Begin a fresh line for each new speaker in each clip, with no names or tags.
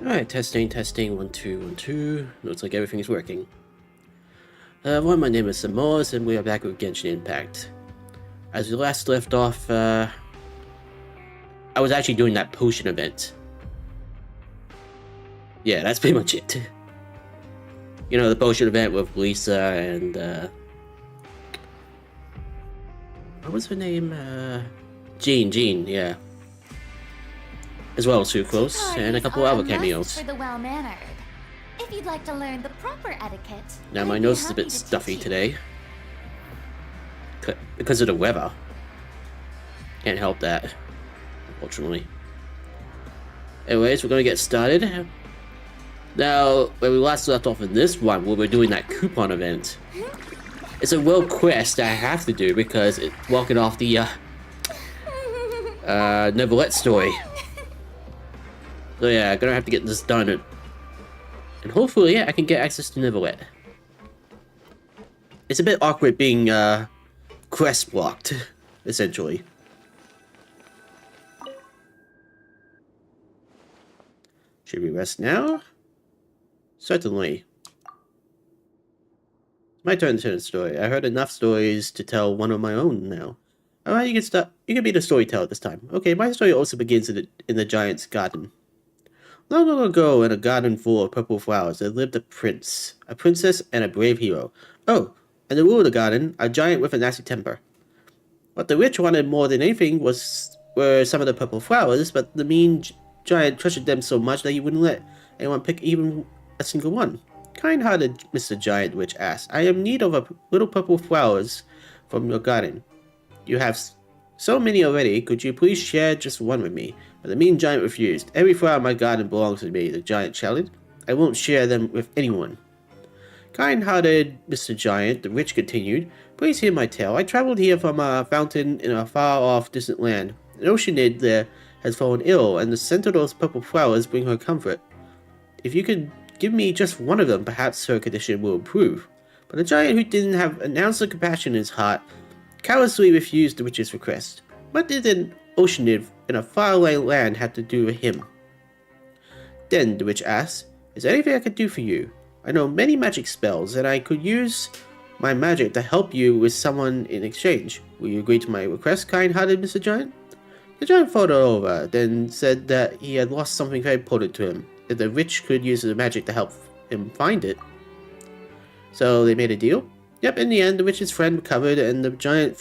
Alright, testing, testing, 1, 2, 1, 2. Looks like everything is working. Everyone, my name is Xanmoas, and we are back with Genshin Impact. As we last left off, I was actually doing that potion event. Yeah, that's pretty much it. You know, the potion event with Lisa and, what was her name? Jean, yeah. As well as Sucrose, and a couple other cameos.
For the well-mannered. If you'd like to learn the proper etiquette,
Now my nose is a bit stuffy today. Because of the weather. Can't help that, unfortunately. Anyways, we're gonna get started. Now, when we last left off in this one, we were doing that coupon event. It's a world quest that I have to do because it's walking off the, Neuvillette'S story. So yeah, I'm gonna have to get this done. And hopefully, yeah, I can get access to Neuvillette. It's a bit awkward being, quest blocked, essentially. Should we rest now? Certainly. It's my turn to tell a story. I heard enough stories to tell one of my own now. Alright, you can start. You can be the storyteller this time. Okay, my story also begins in the giant's garden. Long, long ago, in a garden full of purple flowers, there lived a prince, a princess, and a brave hero. Oh, and the ruler of the garden, a giant with a nasty temper. What the rich wanted more than anything were some of the purple flowers, but the mean giant treasured them so much that he wouldn't let anyone pick even a single one. Kind-hearted Mr. Giant Witch asked, I am in need of a little purple flowers from your garden. You have so many already, could you please share just one with me? But the mean giant refused. Every flower in my garden belongs to me, the giant shouted. I won't share them with anyone. Kind-hearted Mr. Giant, the witch continued, please hear my tale. I traveled here from a fountain in a far-off distant land. An oceanid there has fallen ill, and the scent of those purple flowers bring her comfort. If you could give me just one of them, perhaps her condition will improve. But the giant, who didn't have an ounce of compassion in his heart, callously refused the witch's request. What did an oceanid in a faraway land have to do with him? Then the witch asked, is there anything I could do for you? I know many magic spells, and I could use my magic to help you with someone in exchange. Will you agree to my request, kind-hearted Mr. Giant? The giant thought it over, then said that he had lost something very important to him, that the witch could use the magic to help him find it. So they made a deal? Yep, in the end, the witch's friend recovered, and the giant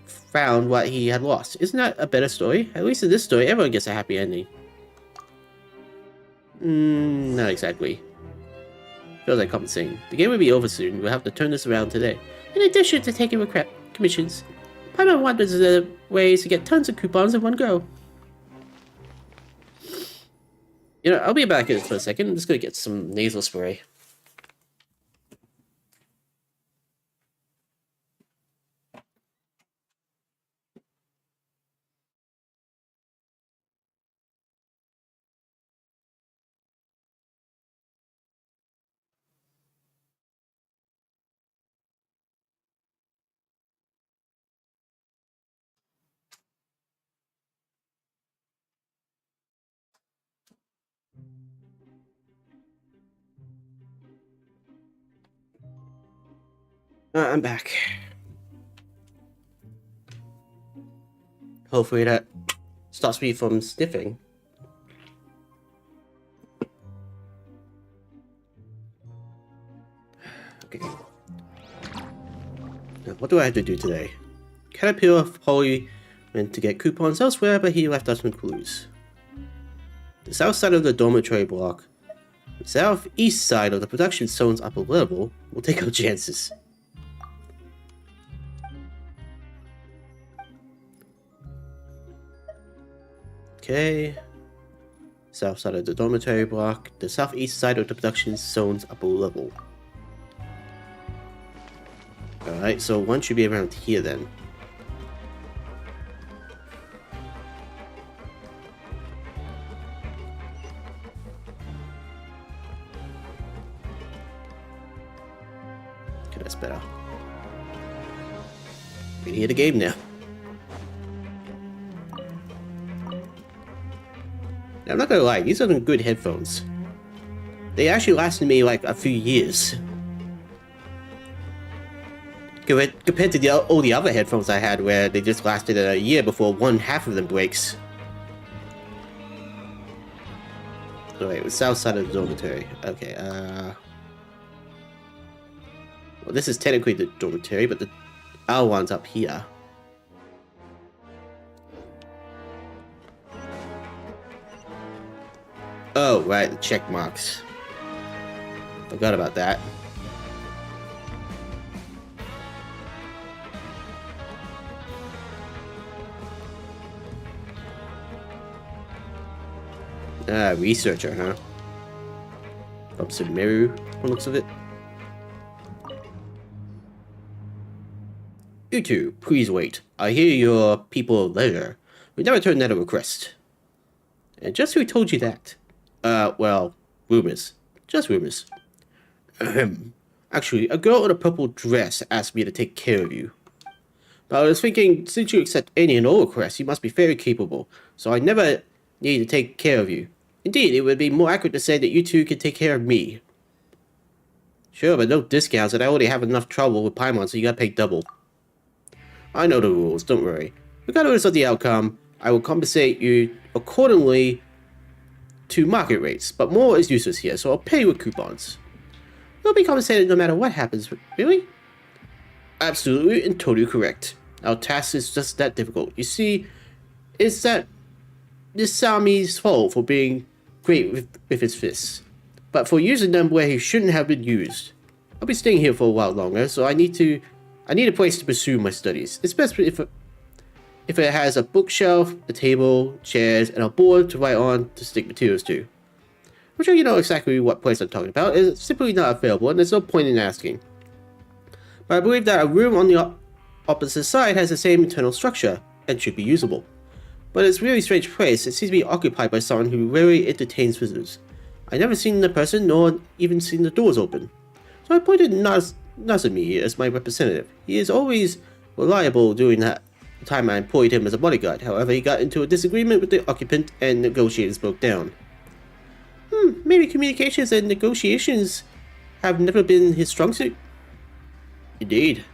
found what he had lost. Isn't that a better story? At least in this story, everyone gets a happy ending. Not exactly. Feels like compensating. The game will be over soon. We'll have to turn this around today. In addition to taking commissions, Paimon wonders if there are ways to get tons of coupons in one go. You know, I'll be back in for a second. I'm just gonna get some nasal spray. I'm back. Hopefully that stops me from sniffing. Okay. Now, what do I have to do today? Caterpillar probably went to get coupons elsewhere, but he left us some clues. The south side of the dormitory block, the southeast side of the production zone's upper level, we'll take our chances. Okay. South side of the dormitory block, the southeast side of the production zone's upper level. Alright, so one should be around here then. Okay, that's better. We can hear the game now. Now, I'm not gonna lie, these are some good headphones. They actually lasted me like a few years. Compared to all the other headphones I had where they just lasted a year before one half of them breaks. Oh wait, it was south side of the dormitory. Okay, well, this is technically the dormitory, but the our one's up here. Oh, right, the check marks. Forgot about that. Researcher, huh? From Sumeru, from the looks of it. You two, please wait. I hear you're people of leisure. We never turned down a request. And just who told you that? Well, rumors. Just rumors. Ahem. Actually, a girl in a purple dress asked me to take care of you. But I was thinking, since you accept any and all requests, you must be very capable. So I never need to take care of you. Indeed, it would be more accurate to say that you two can take care of me. Sure, but no discounts, and I already have enough trouble with Paimon, so you gotta pay double. I know the rules, don't worry. Regardless of the outcome, I will compensate you accordingly to market rates, but more is useless here, so I'll pay you with coupons. You'll be compensated no matter what happens, really? Absolutely and totally correct. Our task is just that difficult. You see, it's that this Sami's fault for being great with his fists, but for using them where he shouldn't have been used. I'll be staying here for a while longer, so I need a place to pursue my studies. It's best if it has a bookshelf, a table, chairs, and a board to write on to stick materials to. I'm sure you know exactly what place I'm talking about. It's simply not available, and there's no point in asking. But I believe that a room on the opposite side has the same internal structure, and should be usable. But it's a really strange place. It seems to be occupied by someone who rarely entertains visitors. I've never seen the person, nor even seen the doors open. So I appointed Nazumi as my representative. He is always reliable during that time I employed him as a bodyguard. However, he got into a disagreement with the occupant and negotiators broke down. Maybe communications and negotiations have never been his strong suit? Indeed.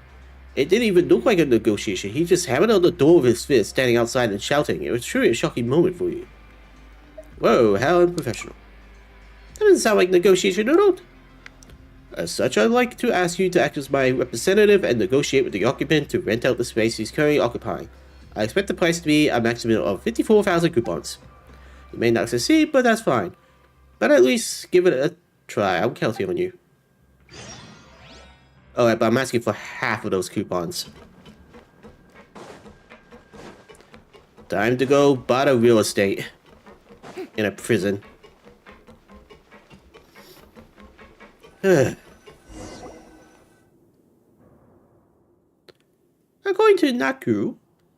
It didn't even look like a negotiation. He just hammered on the door with his fist, standing outside and shouting. It was truly a shocking moment for you. Whoa, how unprofessional. That doesn't sound like negotiation at all. As such, I'd like to ask you to act as my representative and negotiate with the occupant to rent out the space he's currently occupying. I expect the price to be a maximum of 54,000 coupons. You may not succeed, but that's fine. But at least give it a try. I'm counting on you. Alright, but I'm asking for half of those coupons. Time to go buy the real estate in a prison. According to Naku,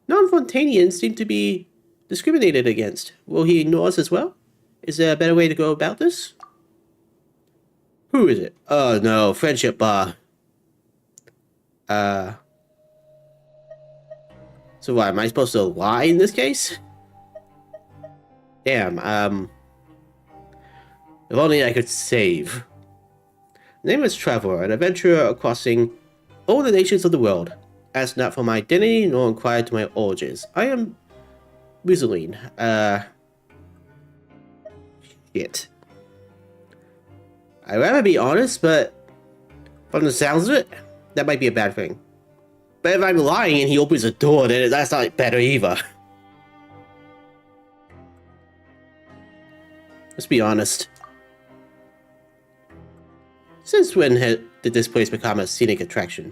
non-Fontanians seem to be discriminated against. Will he ignore us as well? Is there a better way to go about this? Who is it? Oh no, friendship bar. So what, am I supposed to lie in this case? Damn, if only I could save. Name is Traveler, an adventurer crossing all the nations of the world. Ask not for my identity, nor inquire to my origins. I am Rizzaline. Shit. I'd rather be honest, but from the sounds of it, that might be a bad thing. But if I'm lying and he opens a door, then that's not better either. Let's be honest. Since when did this place become a scenic attraction?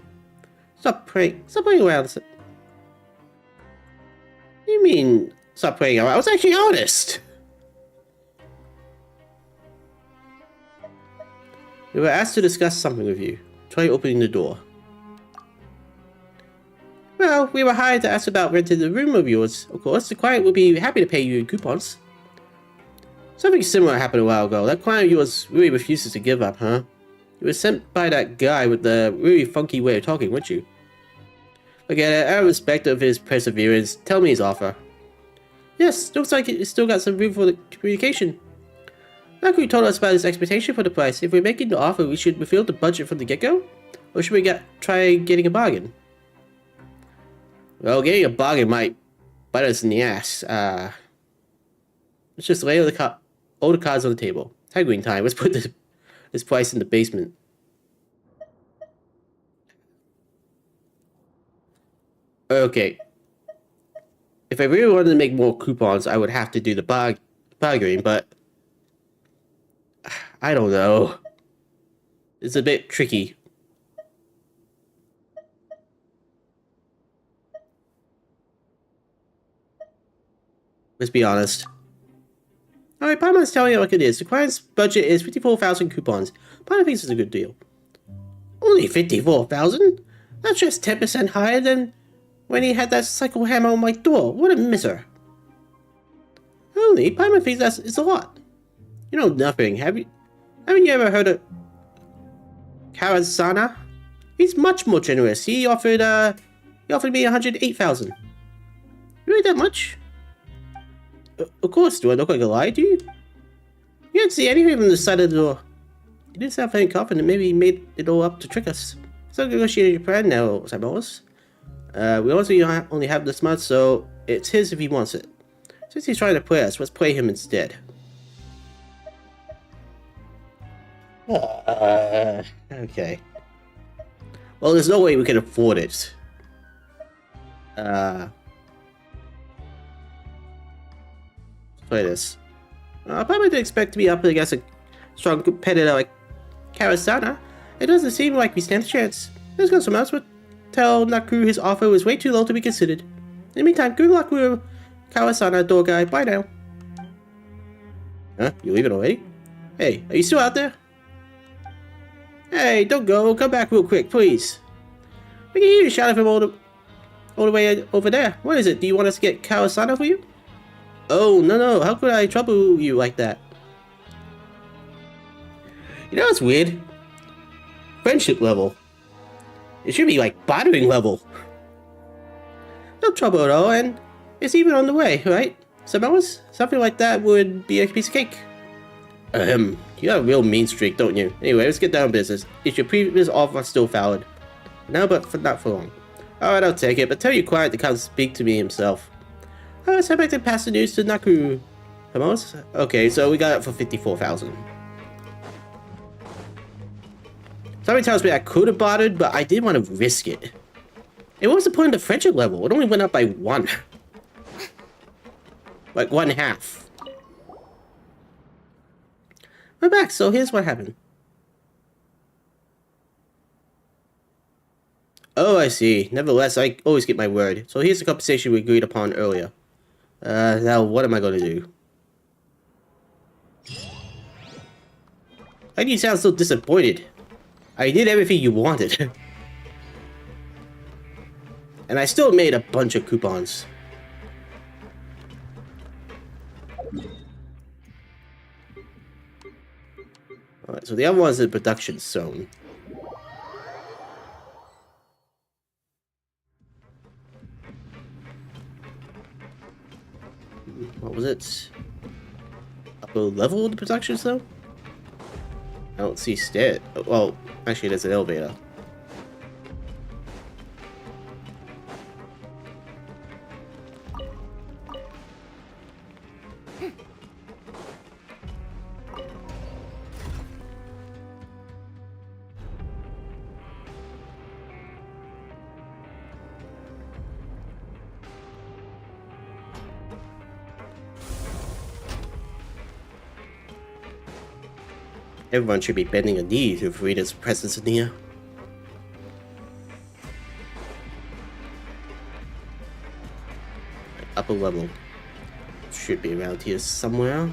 Stop playing around. You mean, stop playing around? I was actually honest! We were asked to discuss something with you. Try opening the door. Well, we were hired to ask about renting the room of yours. Of course, the client will be happy to pay you in coupons. Something similar happened a while ago. That client of yours really refuses to give up, huh? You were sent by that guy with the really funky way of talking, weren't you? Look at it, out of respect of his perseverance, tell me his offer. Yes, looks like it's still got some room for the communication. Naku told us about his expectation for the price. If we're making the offer, we should reveal the budget from the get-go? Or should we try getting a bargain? Well, getting a bargain might bite us in the ass. Let's just lay all the cards on the table. Haggling time. Let's put this price in the basement. Okay. If I really wanted to make more coupons, I would have to do the bargaining, but I don't know. It's a bit tricky. Let's be honest. Alright, Paimon's telling you like it is. The client's budget is 54,000 coupons. Paimon thinks it's a good deal. Only 54,000? That's just 10% higher than when he had that cycle hammer on my door. What a miser. Only? Paimon thinks it's a lot. You know nothing. Haven't you ever heard of Karasana? He's much more generous. He offered me 108,000. Really that much? Of course, do I look like a lie to you? You can't see anything from the side of the door. You didn't sound very confident. Maybe he made it all up to trick us. It's not negotiating your plan now, Xanmoas. We also only have this much, so it's his if he wants it. Since he's trying to play us, let's play him instead. Okay. Well, there's no way we can afford it. Play this. I probably didn't expect to be up against a strong competitor like Karasana. It doesn't seem like we stand a chance. Let's go somewhere else, but tell Naku his offer was way too low to be considered. In the meantime, good luck with Karasana, door guy. Bye now. Huh? You leaving already? Hey, are you still out there? Hey, don't go. Come back real quick, please. We can hear you shouting from all the way over there. What is it? Do you want us to get Karasana for you? Oh, no. How could I trouble you like that? You know what's weird? Friendship level. It should be like bartering level. No trouble at all, and it's even on the way, right? Xanmoas? Something like that would be a piece of cake. You have a real mean streak, don't you? Anyway, let's get down to business. Is your previous offer still valid? No, but not for long. Alright, I'll take it, but tell your client to come speak to me himself. Let's head back to pass the news to Naku. Xanmoas? Okay, so we got it for 54,000. Somebody tells me I could have bartered, but I didn't want to risk it. And what was the point of the friendship level? It only went up by 1. Like 1/2. We're back, so here's what happened. Oh, I see. Nevertheless, I always get my word. So here's the compensation we agreed upon earlier. Now what am I going to do? Why do you sound so disappointed? I did everything you wanted. And I still made a bunch of coupons. Alright, so the other one's the production zone. What was it? Upper level of the production zone? I don't see stairs. Well, actually, there's an elevator. Everyone should be bending a knee to Farida's presence in here. Upper level. Should be around here somewhere.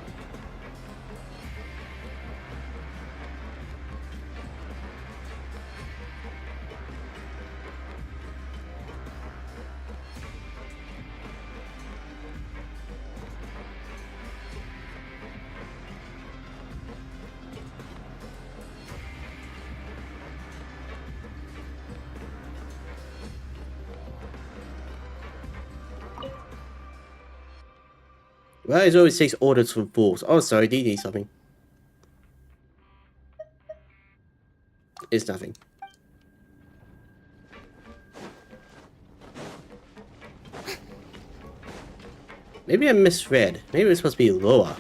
Why it always takes orders from fools? Oh, sorry, do you need something? It's nothing. Maybe I misread. Maybe it's supposed to be lower.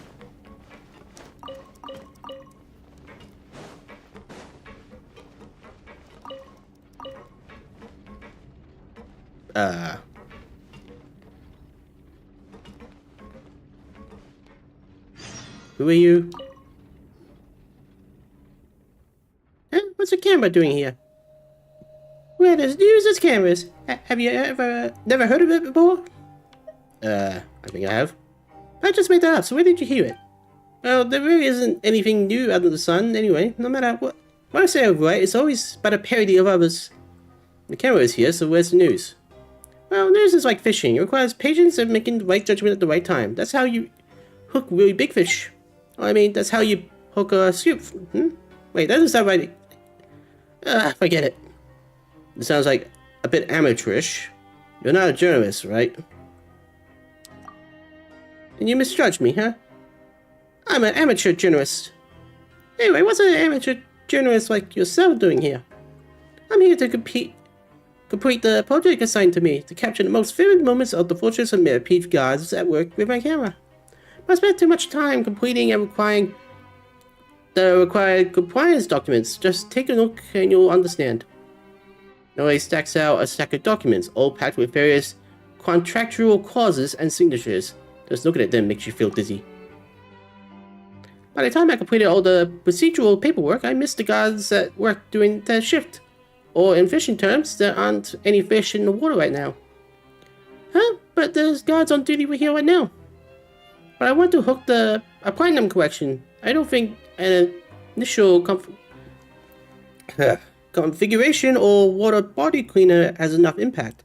Who are you? Huh? What's the camera doing here? Where does use this cameras? Have you ever never heard of it before? I think I have. I just made that up, so where did you hear it? Well, there really isn't anything new under the sun, anyway. No matter what I say over right, it's always but a parody of others. The camera is here, so where's the news? Well, news is like fishing. It requires patience and making the right judgment at the right time. That's how you hook really big fish. I mean, that's how you hook a scoop. Wait, that doesn't sound right. Forget it. It sounds like a bit amateurish. You're not a journalist, right? And you misjudged me, huh? I'm an amateur journalist. Anyway, what's an amateur journalist like yourself doing here? I'm here to complete the project assigned to me, to capture the most vivid moments of the Fortress of Millipede guards at work with my camera. I spent too much time completing and requiring the required compliance documents. Just take a look and you'll understand. Noe stacks out a stack of documents, all packed with various contractual clauses and signatures. Just looking at them makes you feel dizzy. By the time I completed all the procedural paperwork, I missed the guards at work doing their shift. Or in fishing terms, there aren't any fish in the water right now. Huh? But there's guards on duty here right now. But I want to hook a platinum collection. I don't think an initial configuration or water body cleaner has enough impact.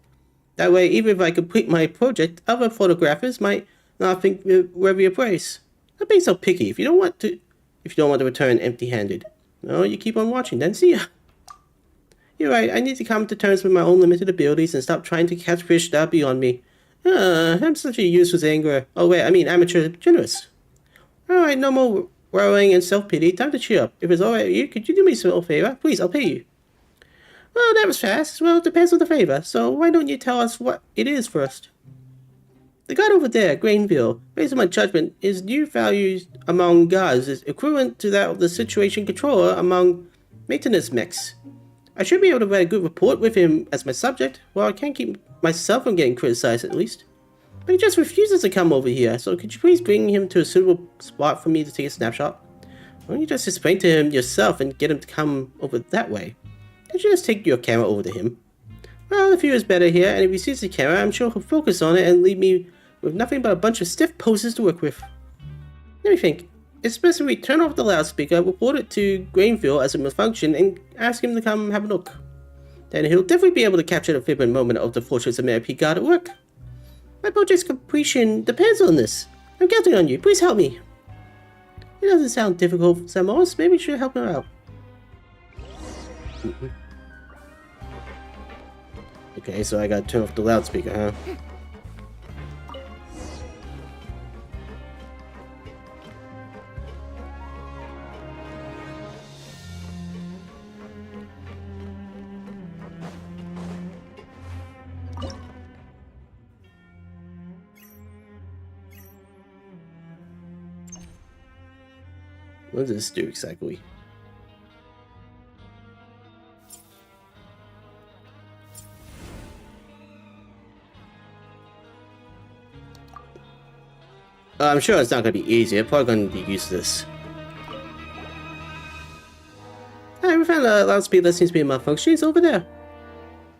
That way, even if I complete my project, other photographers might not think we're worthy of praise. Not being so picky. If you don't want to return empty-handed, no, you keep on watching. Then see ya. You're right. I need to come to terms with my own limited abilities and stop trying to catch fish that are beyond me. I'm such a useless angler. Oh wait, I mean amateur generous. Alright, no more worrying and self-pity. Time to cheer up. If it's alright with you, could you do me a small favor? Please, I'll pay you. Well, that was fast. Well, it depends on the favor, so why don't you tell us what it is first? The guard over there, Grainville, based on my judgment, his new values among gods is equivalent to that of the situation controller among maintenance mechs. I should be able to write a good report with him as my subject. Well, I can't keep myself from getting criticized at least. But he just refuses to come over here, so could you please bring him to a suitable spot for me to take a snapshot? Why don't you just explain to him yourself and get him to come over that way? Can't you just take your camera over to him? Well, the view is better here, and if he sees the camera, I'm sure he'll focus on it and leave me with nothing but a bunch of stiff poses to work with. Let me think. It's best if we turn off the loudspeaker, report it to Grainville as a malfunction, and ask him to come have a look. Then he'll definitely be able to capture the vivid moment of the Fortress of Millipede guard at work. My project's completion depends on this. I'm counting on you. Please help me. It doesn't sound difficult, Xanmoas. Maybe you should help her out. Okay, so I gotta turn off the loudspeaker, huh? What does this do exactly? I'm sure it's not going to be easy. I'm probably going to be useless. We found a loudspeaker that seems to be malfunctioning. It's over there.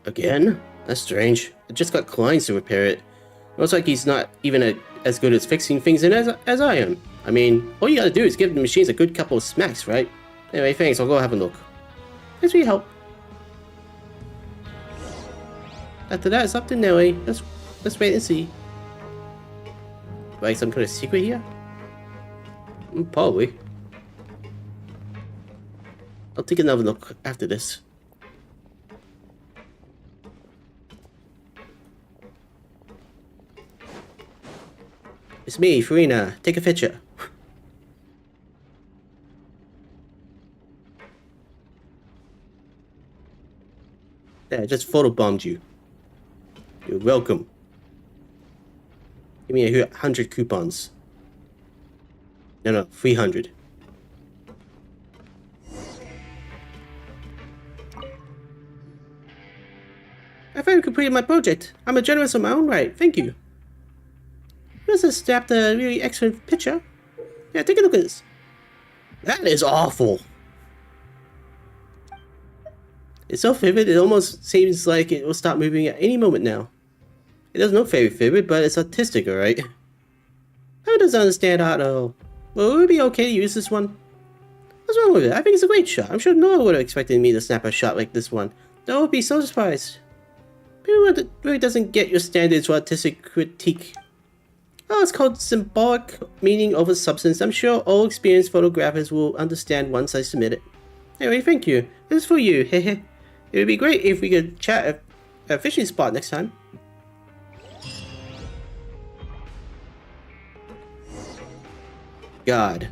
Again? That's strange. I just got clients to repair it. Looks like he's not even as good at fixing things as I am. I mean, all you gotta do is give the machines a good couple of smacks, right? Anyway, thanks. I'll go have a look. Thanks for your help. After that, it's up to Nelly. Let's wait and see. Like some kind of secret here? Probably. I'll take another look after this. It's me, Farina. Take a picture. Yeah, I just photobombed you. You're welcome. Give me 100 coupons. No, 300. I finally completed my project. I'm a generous in my own right. Thank you. You must have snapped a really excellent picture. Yeah, take a look at this. That is awful. It's so vivid, it almost seems like it will stop moving at any moment now. It doesn't look very vivid, but it's artistic, alright? How doesn't understand art at all? Well, it would be okay to use this one. What's wrong with it? I think it's a great shot. I'm sure no one would have expected me to snap a shot like this one. They would be so surprised. People really doesn't get your standards for artistic critique. Oh, it's called symbolic meaning over substance. I'm sure all experienced photographers will understand once I submit it. Anyway, thank you. This is for you, hehe. It would be great if we could chat at a fishing spot next time. God.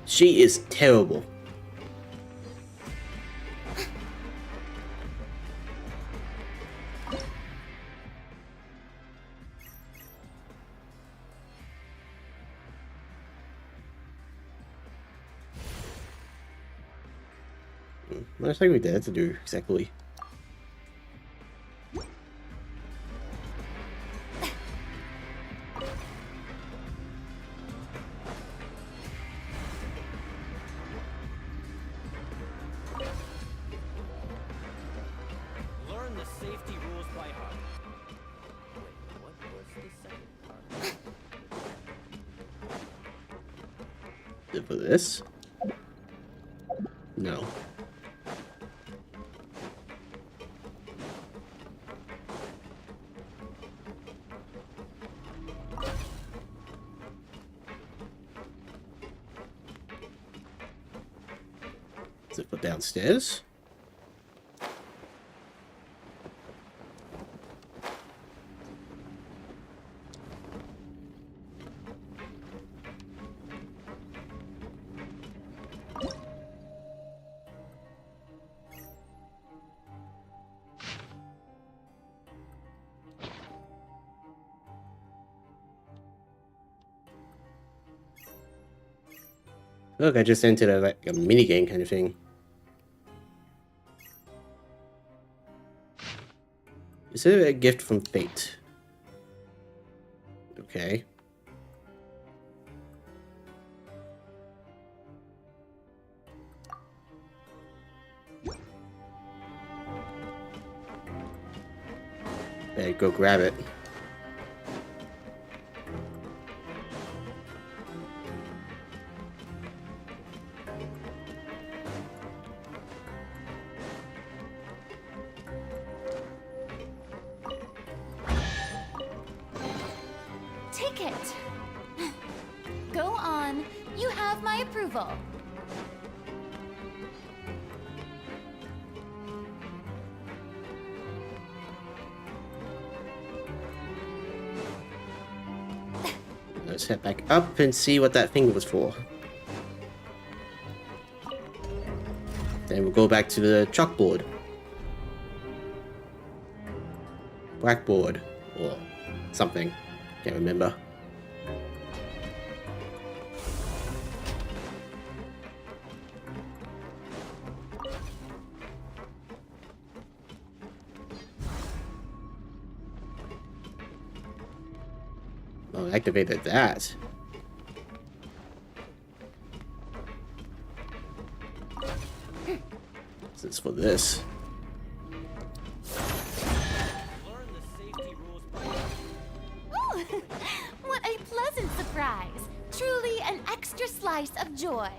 She is terrible. What exactly we did to do exactly?
Learn the safety rules by heart. Wait, what was the second part?
For this? No. Is it for downstairs? Look, I just entered like a minigame kind of thing. Is it a gift from fate? Okay. Better go grab it.
Take it. Go on. You have my approval.
Let's head back up and see what that thing was for. Then we'll go back to the chalkboard. Blackboard. Or something. Can't remember. Oh, I activated that. This is for this.
Learn the safety rules by
Ooh, what a pleasant surprise. Truly an extra slice of joy.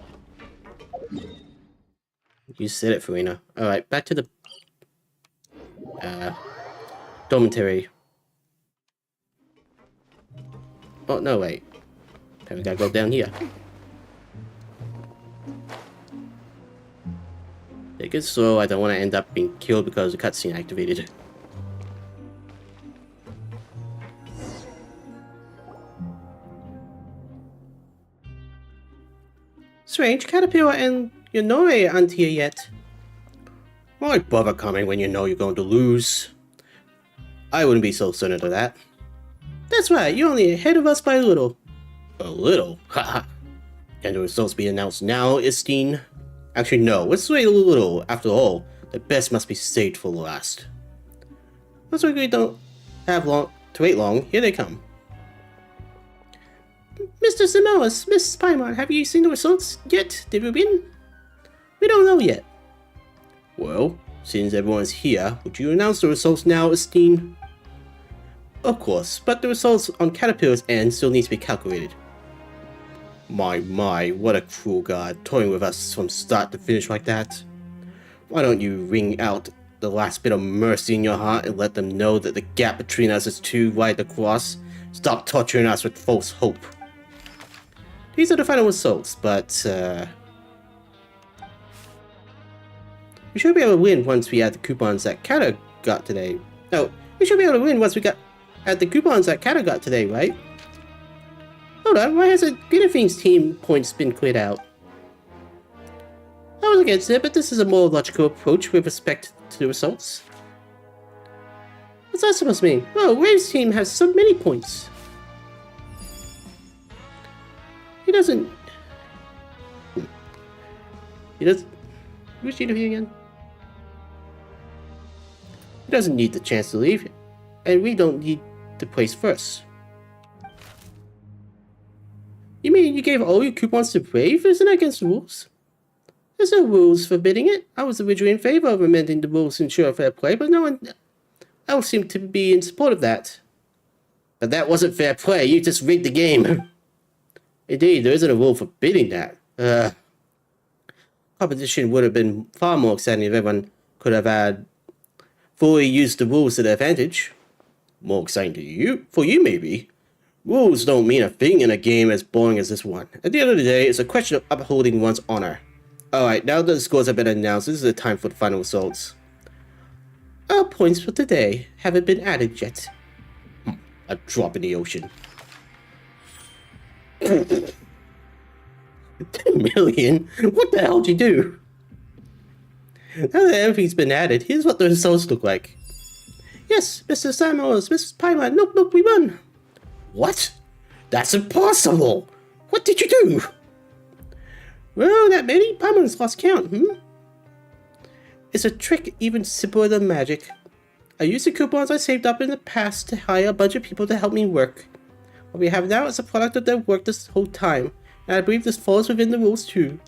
You said it, Farina. Alright, back to the dormitory. Oh, no, wait. Okay, we gotta go down here. Take it slow, I don't want to end up being killed because the cutscene activated. Strange, Caterpillar and Yonore aren't here yet. Why bother coming when you know you're going to lose? I wouldn't be so certain of that. That's right, you're only ahead of us by a little. A little? Haha. Can the results be announced now, Istine? Actually, no, let's wait a little. After all, the best must be saved for last. Looks like we don't have long to wait long. Here they come. Mr. Xanmoas, Mrs. Paimon, have you seen the results yet? Did we win? We don't know yet. Well, since everyone's here, would you announce the results now, Istine? Of course, but the results on Caterpillar's end still need to be calculated. My, what a cruel god, toying with us from start to finish like that. Why don't you wring out the last bit of mercy in your heart and let them know that the gap between us is too wide to cross? Stop torturing us with false hope. These are the final results, but, we should be able to win once we add the coupons that Kata got today. No, we should be able to win once we add the coupons that Kata got today, right? Hold on, why hasn't Guinevere's team points been cleared out? I was against it, but this is a more logical approach with respect to the results. What's that supposed to mean? Well, Wave's team has so many points. He doesn't... Who's Guinevere again? He doesn't need the chance to leave, and we don't need the place first. You mean you gave all your coupons to Brave? Isn't that against the rules? There's no rules forbidding it. I was originally in favor of amending the rules to ensure fair play, but no one else seemed to be in support of that. But that wasn't fair play. You just rigged the game. Indeed, there isn't a rule forbidding that. Competition would have been far more exciting if everyone could have had fully used the rules to their advantage. More exciting to you? For you, maybe. Rules don't mean a thing in a game as boring as this one. At the end of the day, it's a question of upholding one's honor. Alright, now that the scores have been announced, this is the time for the final results. Our points for today haven't been added yet. A drop in the ocean. 10 million? What the hell did you do? Now that everything's been added, here's what the results look like. Yes, Mr. Xanmoas, Mrs. Paimon, look, we won! What? That's impossible! What did you do? Well, that many? Paimon's lost count, It's a trick even simpler than magic. I used the coupons I saved up in the past to hire a bunch of people to help me work. What we have now is a product of their work this whole time, and I believe this falls within the rules too.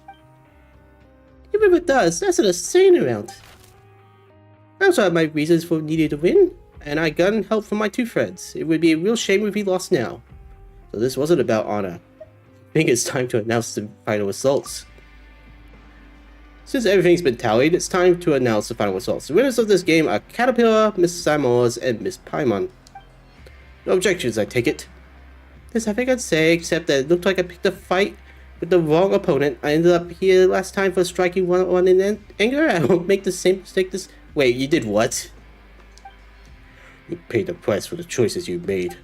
Even if it does, that's an insane amount. I also have my reasons for needing to win, and I got help from my two friends. It would be a real shame if we lost now. So this wasn't about honor. I think it's time to announce the final results. Since everything's been tallied, it's time to announce the final results. The winners of this game are Caterpillar, Miss Xanmoas, and Miss Paimon. No objections, I take it. There's nothing I'd say, except that it looked like I picked a fight with the wrong opponent. I ended up here last time for striking one in anger. I won't make the same mistake this... Wait, you did what? You paid the price for the choices you made.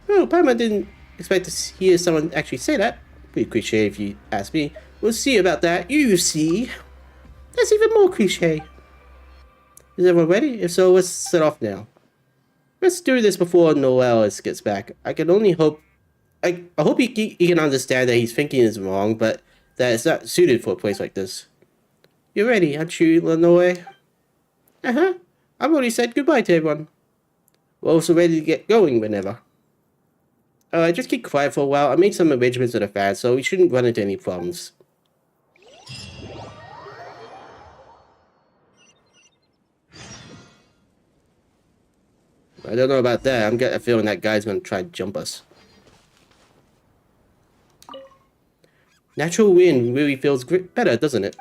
Oh, Paimon didn't expect to hear someone actually say that. Pretty cliche if you ask me. We'll see about that. You see. That's even more cliche. Is everyone ready? If so, let's set off now. Let's do this before Neuvillette'S gets back. I can only hope... I hope he can understand that he's thinking is wrong, but that it's not suited for a place like this. You're ready, aren't you, Lenoe? Uh-huh. I've already said goodbye to everyone. We're also ready to get going whenever. Just keep quiet for a while. I made some arrangements with the fans, so we shouldn't run into any problems. I don't know about that. I'm getting a feeling that guy's gonna try to jump us. Natural wind really feels better, doesn't it?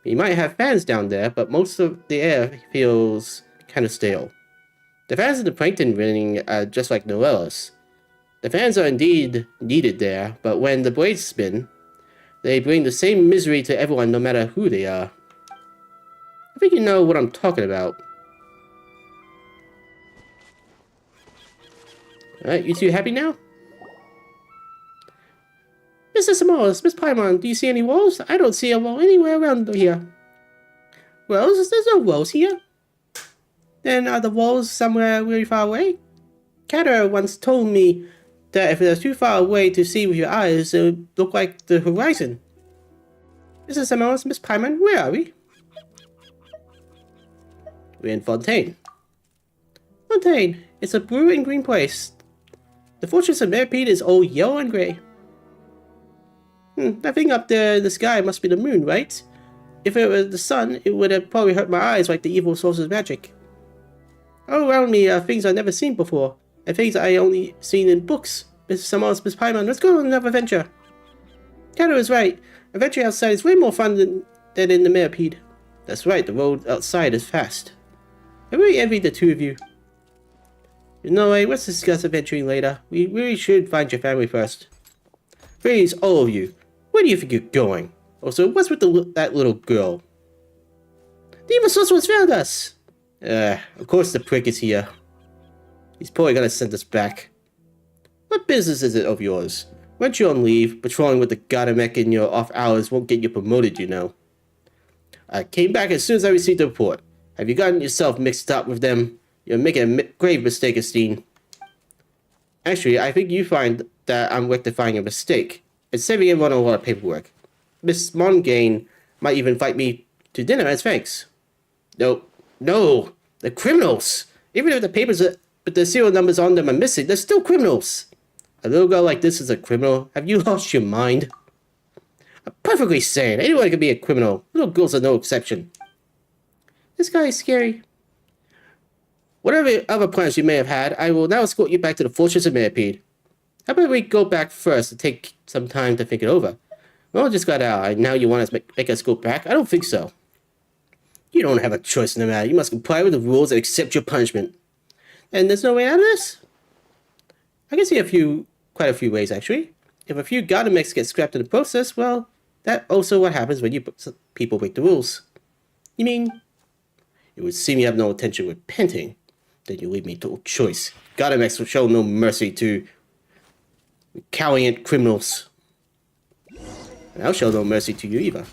You might have fans down there, but most of the air feels kind of stale. The fans in the plankton ring are just like Neuvillette'S. The fans are indeed needed there, but when the blades spin, they bring the same misery to everyone no matter who they are. I think you know what I'm talking about. Alright, you two happy now? Mr. Mr. Xanmoas, Miss Paimon, do you see any wolves? I don't see a wall anywhere around here. Wolves? There's no wolves here. Then are the wolves somewhere really far away? Cater once told me that if they're too far away to see with your eyes, it would look like the horizon. Mr. Xanmoas, Miss Paimon, where are we? We're in Fontaine. Fontaine, it's a blue and green place. The fortress of Millipede is all yellow and grey. That thing up there in the sky must be the moon, right? If it were the sun, it would have probably hurt my eyes like the evil source's magic. All around me are things I've never seen before, and things I only seen in books. Miss Xanmoas, Miss Paimon, let's go on another adventure. Kato is right. Adventure outside is way more fun than in the Millipede. That's right, the road outside is fast. I really envy the two of you. You know, let's discuss adventuring later. We really should find your family first. Please, all of you, where do you think you're going? Also, what's with that little girl? The evil sorceress found us! Of course the prick is here. He's probably gonna send us back. What business is it of yours? Weren't you on leave? Patrolling with the Gadamek in your off hours won't get you promoted, you know. I came back as soon as I received the report. Have you gotten yourself mixed up with them? You're making a grave mistake, Estine. Actually, I think you find that I'm rectifying a mistake. It's saving everyone a lot of paperwork. Miss Mongain might even invite me to dinner as thanks. No, they're criminals. Even if the papers with the serial numbers on them are missing, they're still criminals. A little girl like this is a criminal. Have you lost your mind? I'm perfectly sane. Anyone can be a criminal. Little girls are no exception. This guy is scary. Whatever other plans you may have had, I will now escort you back to the Fortress of Millipede. How about we go back first and take some time to think it over? Well, just got out, and now you want us to make us go back? I don't think so. You don't have a choice in the matter. You must comply with the rules and accept your punishment. And there's no way out of this? I can see quite a few ways, actually. If a few Gadamex get scrapped in the process, well, that's also what happens when people break the rules. You mean, it would seem you have no intention of repenting. Then you leave me to choice. Gadamex will show no mercy to recalcitrant criminals. And I'll show no mercy to you either.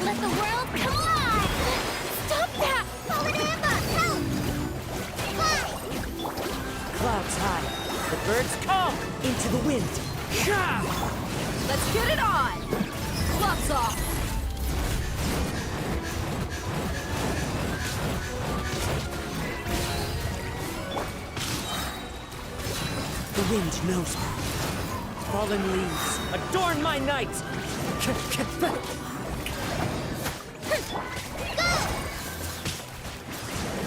Let the world come alive! Stop that! Help!
Clouds high. The birds come into the wind.
Let's get it on! Gloves off!
The wind knows me. Fallen leaves adorn my night.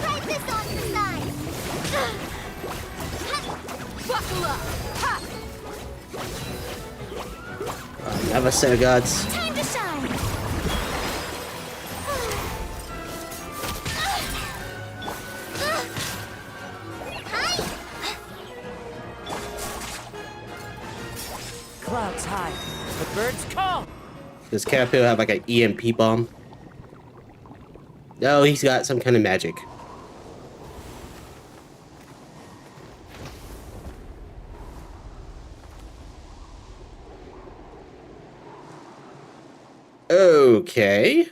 Ride this on the side! Buckle up! Ha!
Another set of gods.
Time to shine!
Clouds high. The birds come.
Does Caterpillar have like an EMP bomb? No, he's got some kind of magic. Okay.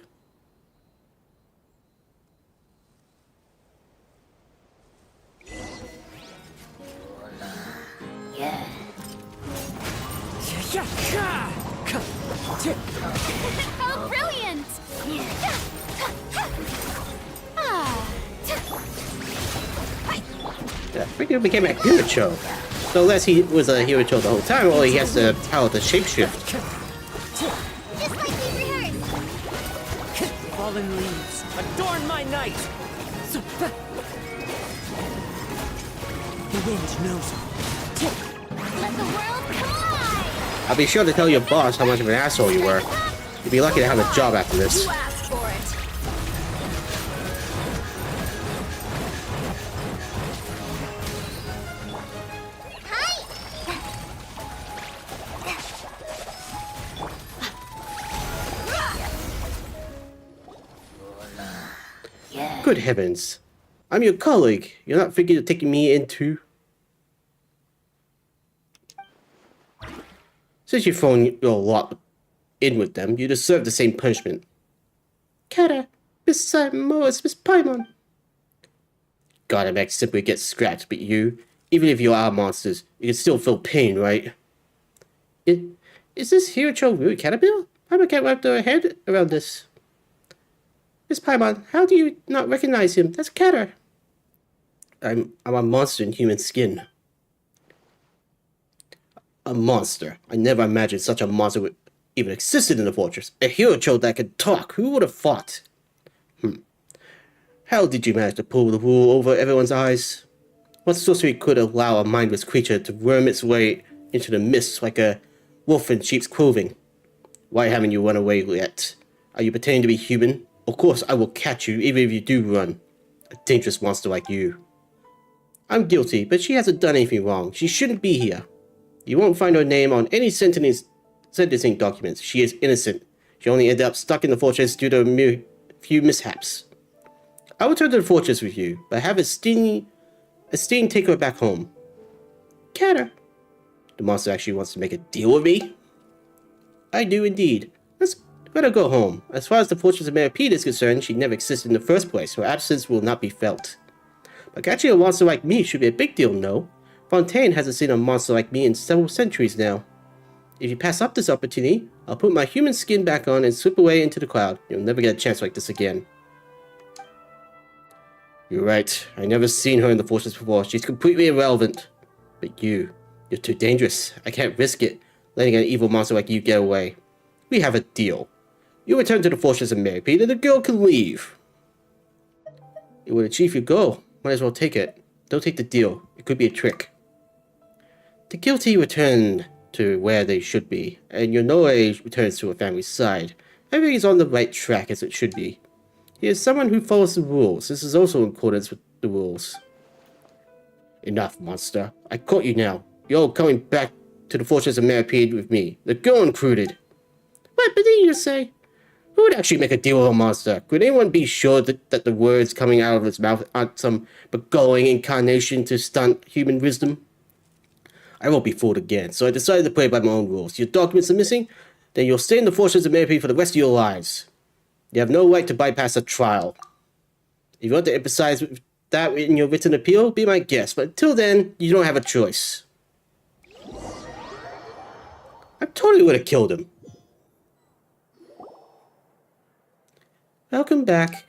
How brilliant!
Yeah, freaking became a hero. So unless he was a hero the whole time, or he has the power to shapeshift.
Just like we rehearsed!
Fallen leaves adorn my night. The wind knows me.
Let the world collide!
I'll be sure to tell your boss how much of an asshole you were. You'd be lucky to have a job after this.
You asked for it!
Good heavens. I'm your colleague. You're not thinking of taking me in too? Since you've thrown your lot in with them, you deserve the same punishment. Kata, Miss Xanmoas, Miss Paimon. God, it makes simply get scratched, but you, even if you are monsters, you can still feel pain, right? Is this Hiracho really Caterpillar? Paimon can't wrap their head around this. Miss Paimon, how do you not recognize him? That's Cater. I'm a monster in human skin. A monster. I never imagined such a monster would even existed in the fortress. A Hiracho that could talk. Who would have thought? How did you manage to pull the wool over everyone's eyes? What sorcery could allow a mindless creature to worm its way into the mist like a wolf in sheep's clothing? Why haven't you run away yet? Are you pretending to be human? Of course I will catch you, even if you do run. A dangerous monster like you. I'm guilty, but she hasn't done anything wrong. She shouldn't be here. You won't find her name on any sentencing documents. She is innocent. She only ended up stuck in the fortress due to a few mishaps. I will return to the fortress with you, but have Steen take her back home. Cater. The monster actually wants to make a deal with me? I do indeed. Let's let her go home. As far as the fortress of Meripede is concerned, she never existed in the first place. Her absence will not be felt. But catching a monster like me should be a big deal, no? Fontaine hasn't seen a monster like me in several centuries now. If you pass up this opportunity, I'll put my human skin back on and slip away into the cloud. You'll never get a chance like this again. You're right. I never seen her in the fortress before. She's completely irrelevant. But you're too dangerous. I can't risk it, letting an evil monster like you get away. We have a deal. You return to the fortress of Meripede and the girl can leave. It would achieve your goal. Might as well take it. Don't take the deal. It could be a trick. The guilty return to where they should be, and Yonoe returns to her family's side. Everything is on the right track as it should be. He is someone who follows the rules. This is also in accordance with the rules. Enough, monster. I caught you now. You're coming back to the fortress of Meripede with me. The girl included. What did you say? Who would actually make a deal with a monster? Could anyone be sure that the words coming out of his mouth aren't some beguiling incarnation to stunt human wisdom? I won't be fooled again, so I decided to play by my own rules. Your documents are missing? Then you'll stay in the fortress of Meripede for the rest of your lives. You have no right to bypass a trial. If you want to emphasize that in your written appeal, be my guest, but until then, you don't have a choice. I totally would have killed him. Welcome back.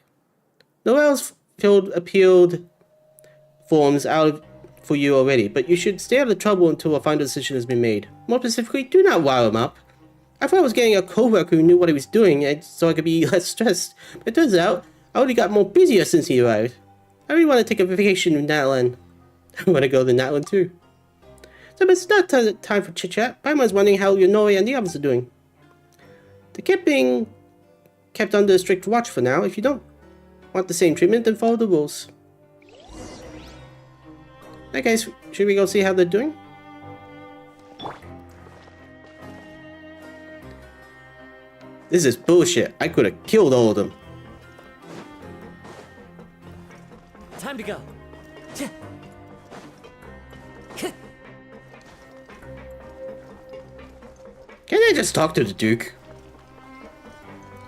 Noelle's filled appealed forms out for you already, but you should stay out of trouble until a final decision has been made. More specifically, do not rile him up. I thought I was getting a co-worker who knew what he was doing, and so I could be less stressed, but it turns out I only got more busier since he arrived. I really want to take a vacation in Natlan. I want to go to Natlan too. So it's not time for chit-chat. Paimon's wondering how Yonoe and the others are doing. They kept being kept under strict watch for now. If you don't want the same treatment, then follow the rules. Okay, so should we go see how they're doing? This is bullshit. I could have killed all of them.
Time to go.
Can I just talk to the Duke?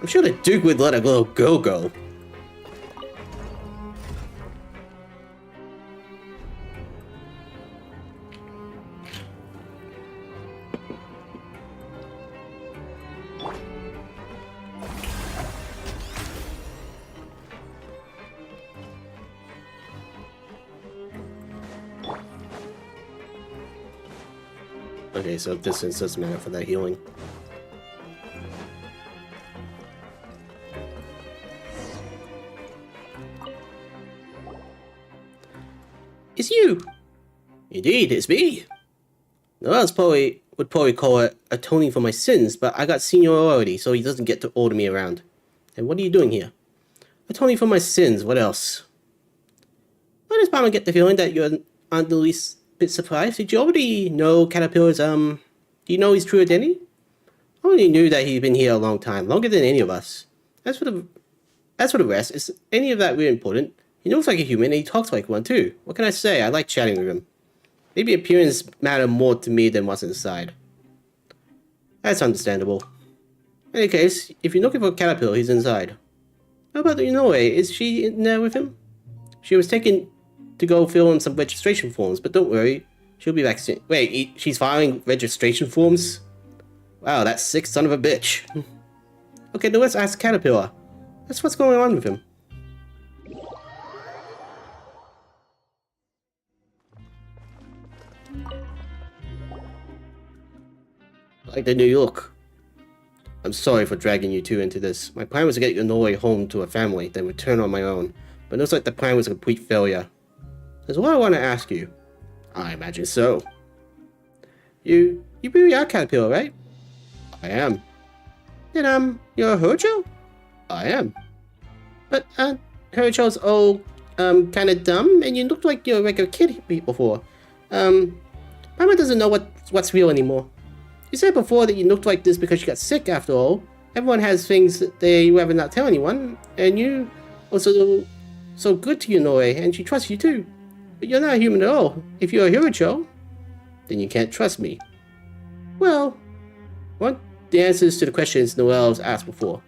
I'm sure the Duke would let a little girl go. Okay, so distance doesn't matter for that healing. It's you! Indeed, it's me! Noelle's would probably call it atoning for my sins, but I got seniority, so he doesn't get to order me around. And what are you doing here? Atoning for my sins, what else? Why does Paimon get the feeling that you're aren't the least bit surprised? Did you already know Caterpillar'S, do you know his true identity? I only knew that he'd been here a long time, longer than any of us. As for the rest, is any of that really important? He looks like a human and he talks like one too. What can I say? I like chatting with him. Maybe appearance matter more to me than what's inside. That's understandable. In any case, if you're looking for Caterpillar, he's inside. How about Inoue? Is she in there with him? She was taken to go fill in some registration forms, but don't worry, she'll be back soon. Wait, she's filing registration forms? Wow, that sick son of a bitch. Okay, now let's ask Caterpillar. That's what's going on with him. Like the New York. I'm sorry for dragging you two into this. My plan was to get Inoue home to a family, then return on my own. But it looks like the plan was a complete failure. There's a lot I want to ask you. I imagine so. You really are Caterpillar, right? I am. Then, you're a Hojo? I am. But, Hojo's all, kinda dumb, and you looked like you're a regular kid before. Mama doesn't know what's real anymore. You said before that you looked like this because you got sick after all. Everyone has things that they rather not tell anyone, and you also so good to Inoue, and she trusts you too. But you're not a human at all. If you're a Hirocho, then you can't trust me. Well, what the answers to the questions Noel's asked before.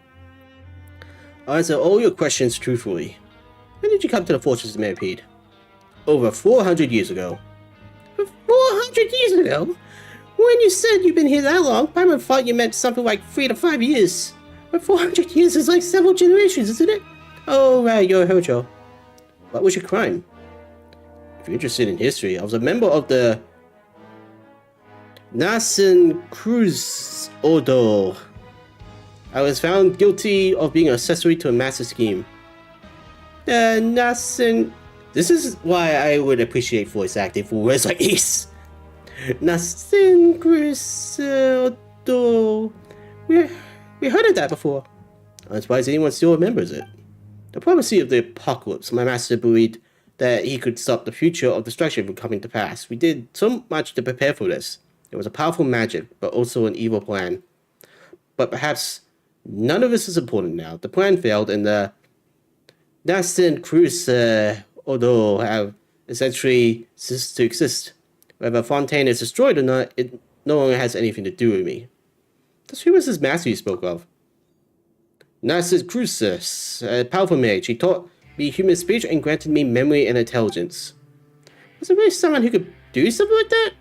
I'll answer all your questions truthfully. When did you come to the Fortress of Millipede? Over 400 years ago. 400 years ago? When you said you've been here that long, Paimon thought you meant something like 3 to 5 years. But 400 years is like several generations, isn't it? Oh, right, you're a Hojo. What was your crime? If you're interested in history, I was a member of the Nasen Cruz Odo. I was found guilty of being an accessory to a massive scheme. Nasen... This is why I would appreciate voice acting for words like this. Nasen Cruz Odo. We heard of that before. I'm surprised anyone still remembers it. The prophecy of the apocalypse, my master believed that he could stop the future of destruction from coming to pass. We did so much to prepare for this. It was a powerful magic, but also an evil plan. But perhaps none of this is important now. The plan failed, and the Nasen Cruz Odo have essentially ceased to exist. Whether Fontaine is destroyed or not, it no longer has anything to do with me. That's who was this master you spoke of? Nasen Cruz, a powerful mage. He taught me human speech and granted me memory and intelligence. Was there really someone who could do something like that?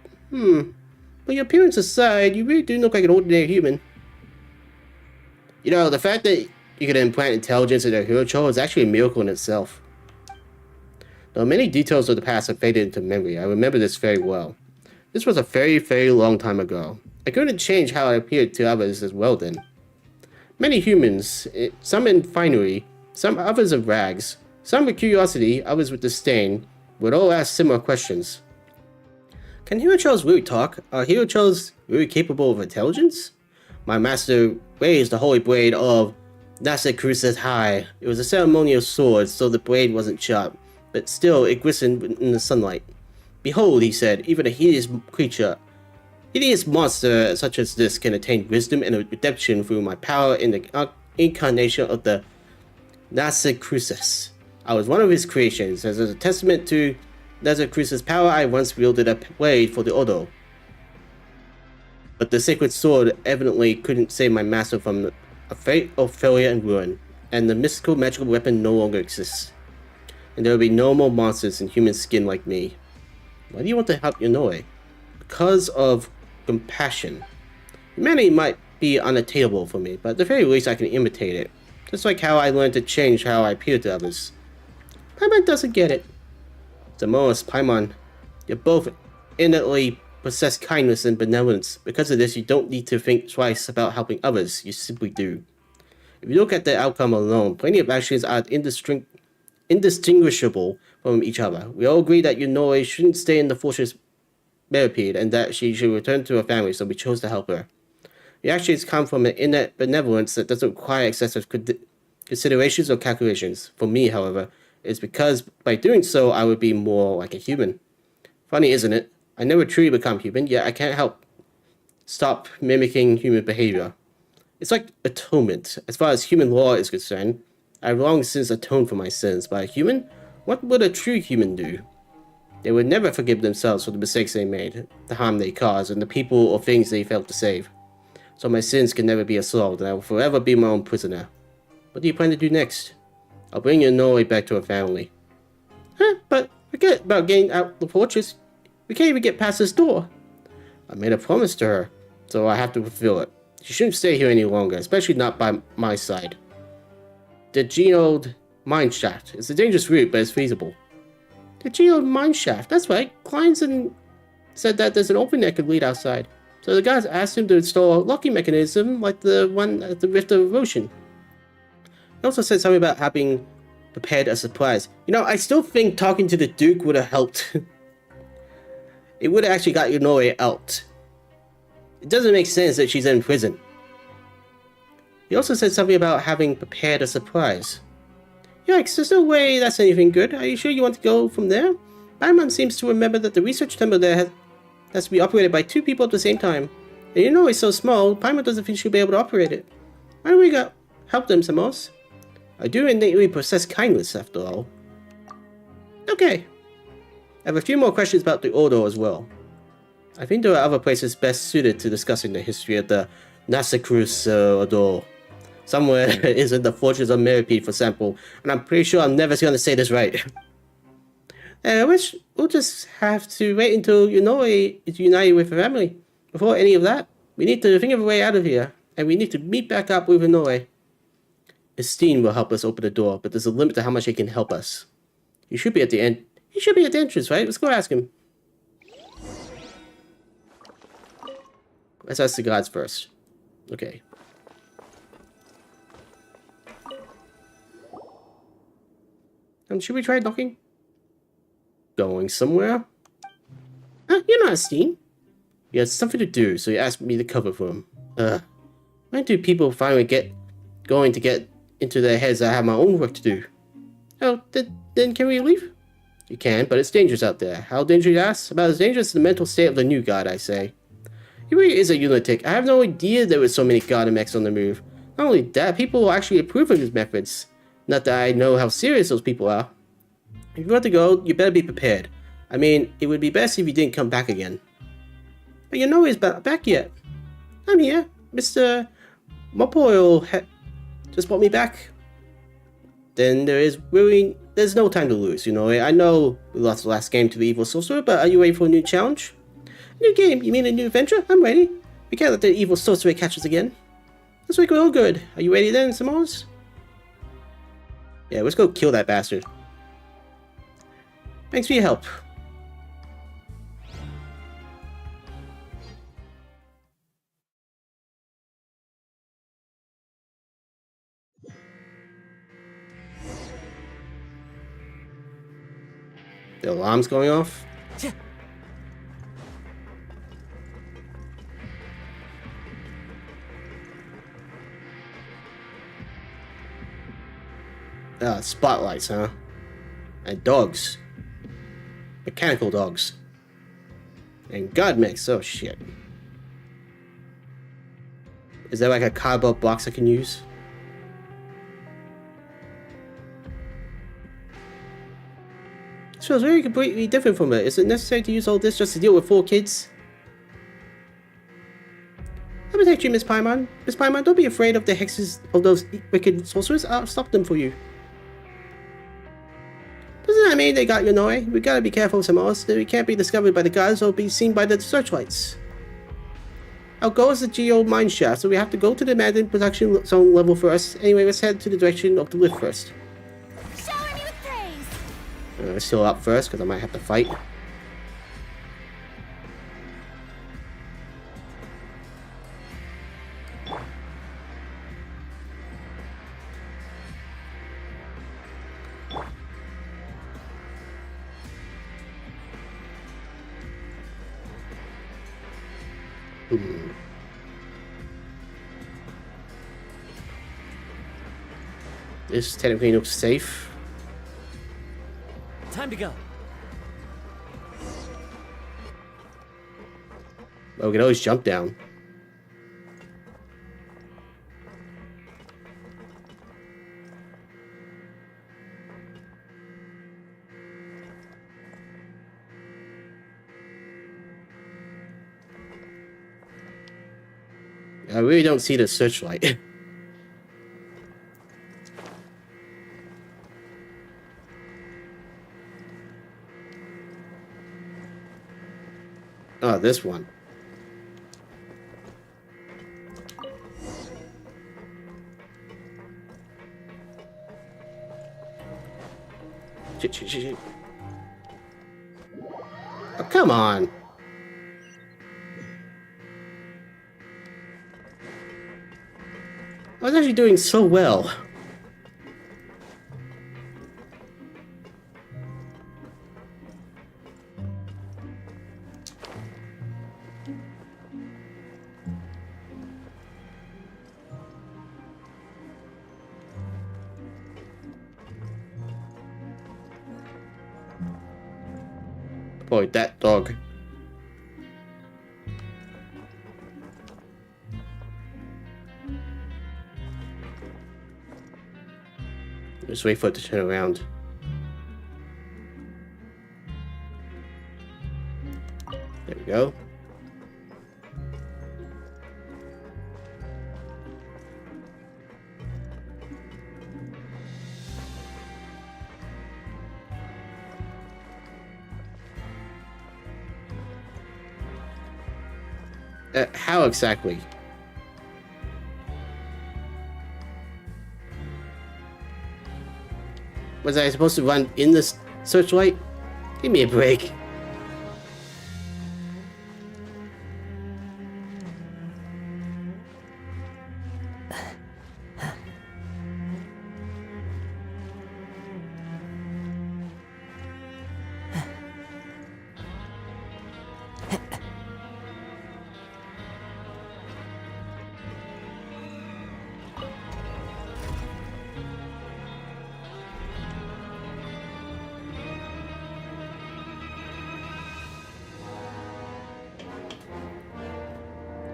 But your appearance aside, you really do look like an ordinary human. You know, the fact that you could implant intelligence in a Hirocho is actually a miracle in itself. Though many details of the past have faded into memory, I remember this very well. This was a very, very long time ago. I couldn't change how I appeared to others as well then. Many humans, some in finery, some others of rags, some with curiosity, others with disdain, would all ask similar questions. Can Hirochos really talk? Are Hirochos really capable of intelligence? My master raised the holy blade of Nasen Cruz high. It was a ceremonial sword, so the blade wasn't sharp, but still it glistened in the sunlight. Behold, he said, even a hideous monster such as this can attain wisdom and redemption through my power in the incarnation of the Nasen Cruz. I was one of his creations. As a testament to Nasen Cruz's power, I once wielded a blade for the Odo. But the sacred sword evidently couldn't save my master from a fate of failure and ruin, and the mystical magical weapon no longer exists. And there will be no more monsters in human skin like me. Why do you want to help Inoue? Because of compassion. Humanity might be unattainable for me, but at the very least I can imitate it. Just like how I learned to change how I appear to others. Paimon doesn't get it. Xanmoas, Paimon, you both innately possess kindness and benevolence. Because of this, you don't need to think twice about helping others, you simply do. If you look at the outcome alone, plenty of actions are indistinguishable from each other. We all agree that Inoue shouldn't stay in the Fortress Millipede and that she should return to her family, so we chose to help her. The actions come from an innate benevolence that doesn't require excessive considerations or calculations. For me, however, it's because by doing so, I would be more like a human. Funny, isn't it? I never truly become human, yet I can't help stop mimicking human behavior. It's like atonement. As far as human law is concerned, I've long since atoned for my sins. But a human? What would a true human do? They would never forgive themselves for the mistakes they made, the harm they caused, and the people or things they failed to save. so my sins can never be absolved, and I will forever be my own prisoner. What do you plan to do next? I'll bring Inoue back to her family. Huh, but forget about getting out the fortress. We can't even get past this door. I made a promise to her, so I have to fulfill it. She shouldn't stay here any longer, especially not by my side. The geode mine shaft. It's a dangerous route, but it's feasible. The geode mine shaft. That's right. Klein said that there's an opening that could lead outside. So the guys asked him to install a locking mechanism like the one at the Rift of Ocean. He also said something about having prepared a surprise. You know, I still think talking to the Duke would have helped. It would have actually got Inoue out. It doesn't make sense that she's in prison. He also said something about having prepared a surprise. Yikes, there's no way that's anything good. Are you sure you want to go from there? Batman seems to remember that the research temple there has to be operated by 2 people at the same time. And Inoue is so small, Paimon doesn't think she'll be able to operate it. Why don't we go help them, Xanmoas? I do innately possess kindness, after all. Okay. I have a few more questions about the Ordo as well. I think there are other places best suited to discussing the history of the Nasacruz Ordo. Somewhere is in the Fortress of Meripede, for example, and I'm pretty sure I'm never going to say this right. I wish we'll just have to wait until Inoue is united with her family. Before any of that, we need to think of a way out of here, and we need to meet back up with Inoue. Estine will help us open the door, but there's a limit to how much he can help us. He should be at the end. He should be at the entrance, right? Let's go ask him. Let's ask the gods first. Okay. Should we try knocking? Going somewhere? You're not Estine. He has something to do, so he asked me to cover for him. When do people finally get going to get into their heads I have my own work to do? Oh, then can we leave? You can, but it's dangerous out there. How dangerous, you ask? About as dangerous as the mental state of the new god, I say. He really is a lunatic. I have no idea there were so many god mechs on the move. Not only that, people will actually approve of his methods. Not that I know how serious those people are. If you want to go, you better be prepared. I mean, it would be best if you didn't come back again. But you know he's back yet. I'm here. Mr. Mopoil just brought me back. Then there's no time to lose, you know. I know we lost the last game to the evil sorcerer, but are you ready for a new challenge? A new game? You mean a new adventure? I'm ready. We can't let the evil sorcerer catch us again. Let's make it all good. Are you ready then, Xanmoas? Yeah, let's go kill that bastard. Thanks for your help. The alarm's going off. Spotlights, huh? And dogs. Mechanical dogs. And god mechs. Oh shit. Is there like a cardboard box I can use? This feels very completely different from it. Is it necessary to use all this just to deal with 4 kids? Let me protect you, Miss Paimon. Miss Paimon, don't be afraid of the hexes of those wicked sorcerers. I'll stop them for you. Doesn't that mean they got Inoue? We gotta be careful, Xanmoas, that we can't be discovered by the gods or be seen by the searchlights. Our goal is the geo mine shaft, so we have to go to the Madden production zone level first. Anyway, let's head to the direction of the lift first.
Shower me with praise.
Let's heal up first, because I might have to fight. This technically looks safe.
Time to go.
Oh, we can always jump down. I really don't see the searchlight. Oh, this one. Shit. Oh, come on. I was actually doing so well. Boy, that dog. Just wait for it to turn around. There we go. How exactly? Was I supposed to run in this searchlight? Give me a break.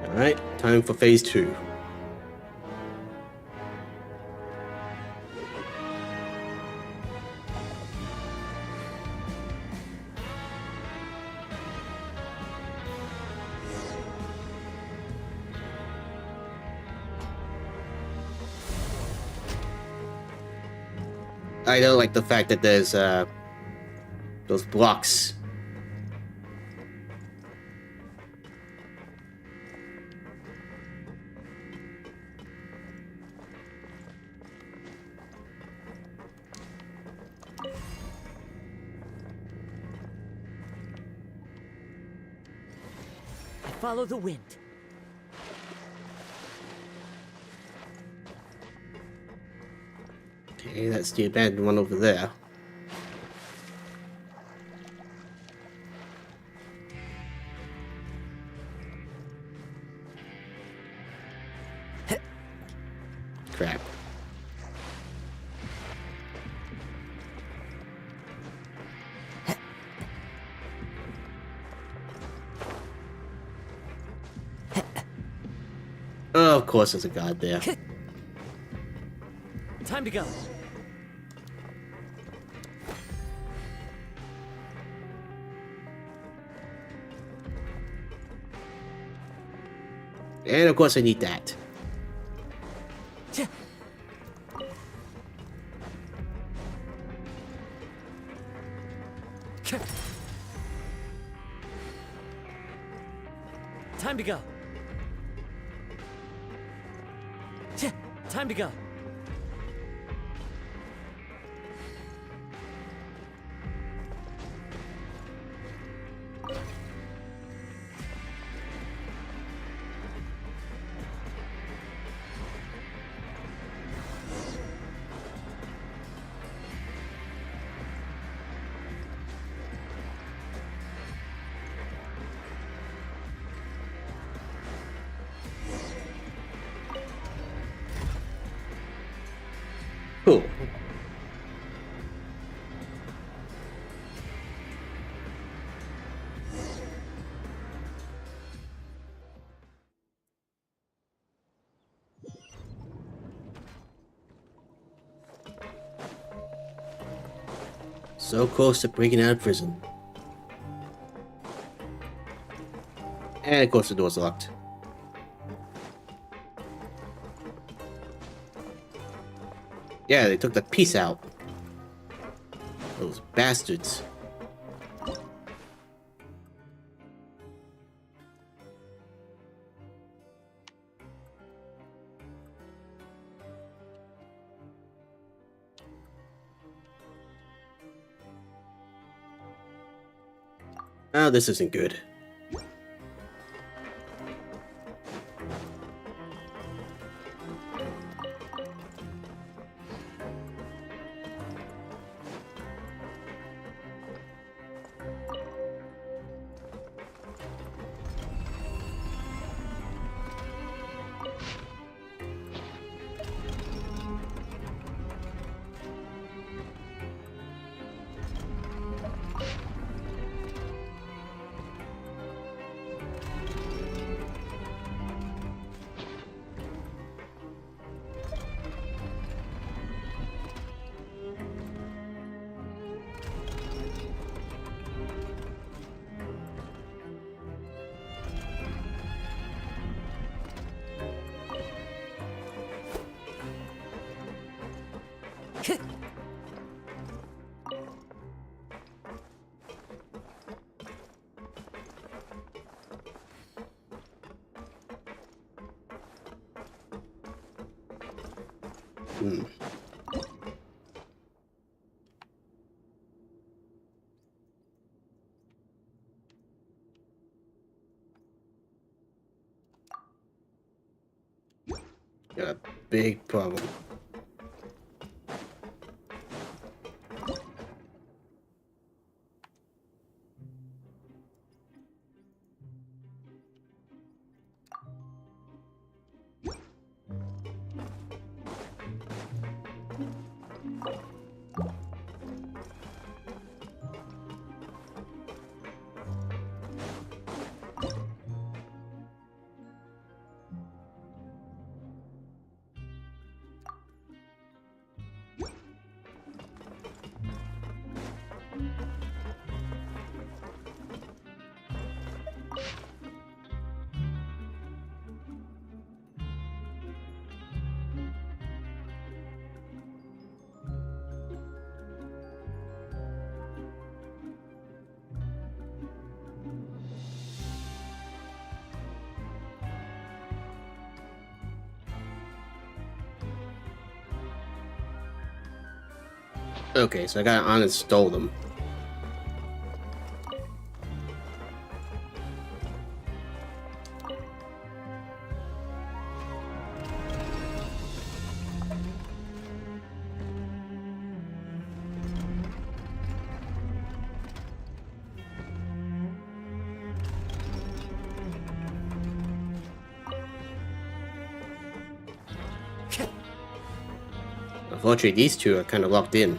Alright, time for phase 2. I don't like the fact that there's those blocks.
Follow the wind.
Okay, that's the abandoned one over there. Crap. Oh, of course there's a guard there.
Time to go.
And of course I need that.
Time to go. Time to go.
Cool. So close to breaking out of prison. And of course the door's locked. Yeah, they took the piece out. Those bastards. Oh, this isn't good. Hmm. Got a big problem. Okay, so I gotta uninstall them. Unfortunately, these two are kind of locked in.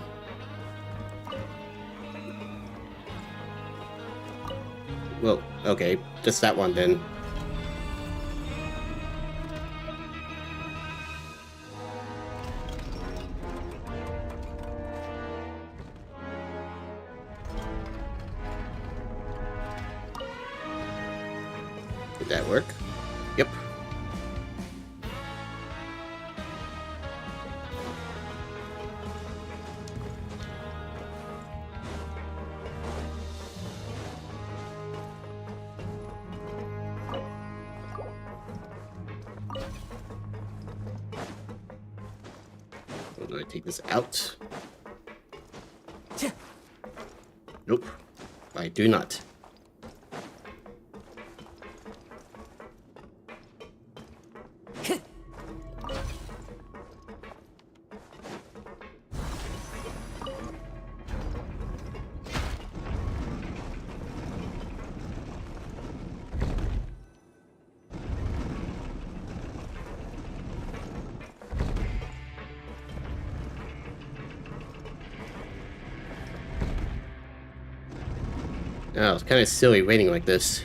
Well, okay, just that one then. Did that work? Yep. I'm gonna take this out. Nope. I do not. Oh, it's kind of silly waiting like this.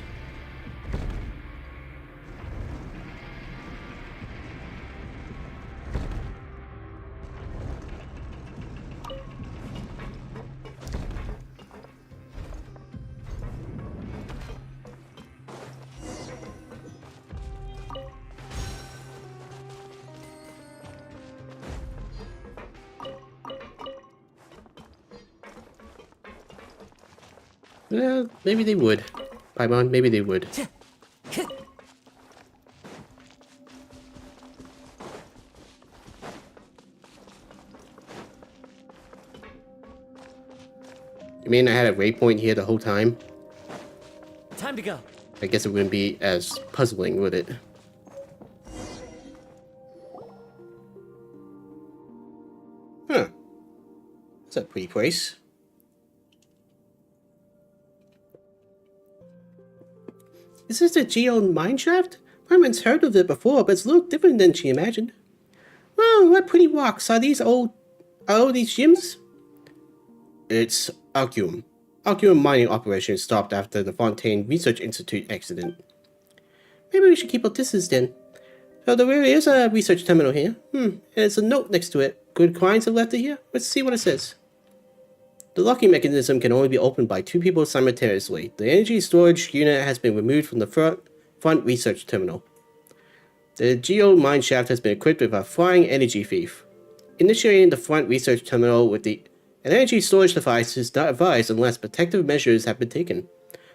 Well, maybe they would. Paimon, maybe they would. You mean I had a waypoint here the whole time?
Time to go.
I guess it wouldn't be as puzzling, would it? Huh. That's a pretty place. Is this a geode mine shaft? Herman's heard of it before, but it's a little different than she imagined. Oh, what pretty rocks. Are these these gems? It's Archeum. Archeum mining operations stopped after the Fontaine Research Institute accident. Maybe we should keep our distance then. So there is a research terminal here. And there's a note next to it. Good clients have left it here. Let's see what it says. The locking mechanism can only be opened by 2 people simultaneously. The energy storage unit has been removed from the front research terminal. The geode mine shaft has been equipped with a flying energy thief. Initiating the front research terminal with an energy storage device is not advised unless protective measures have been taken.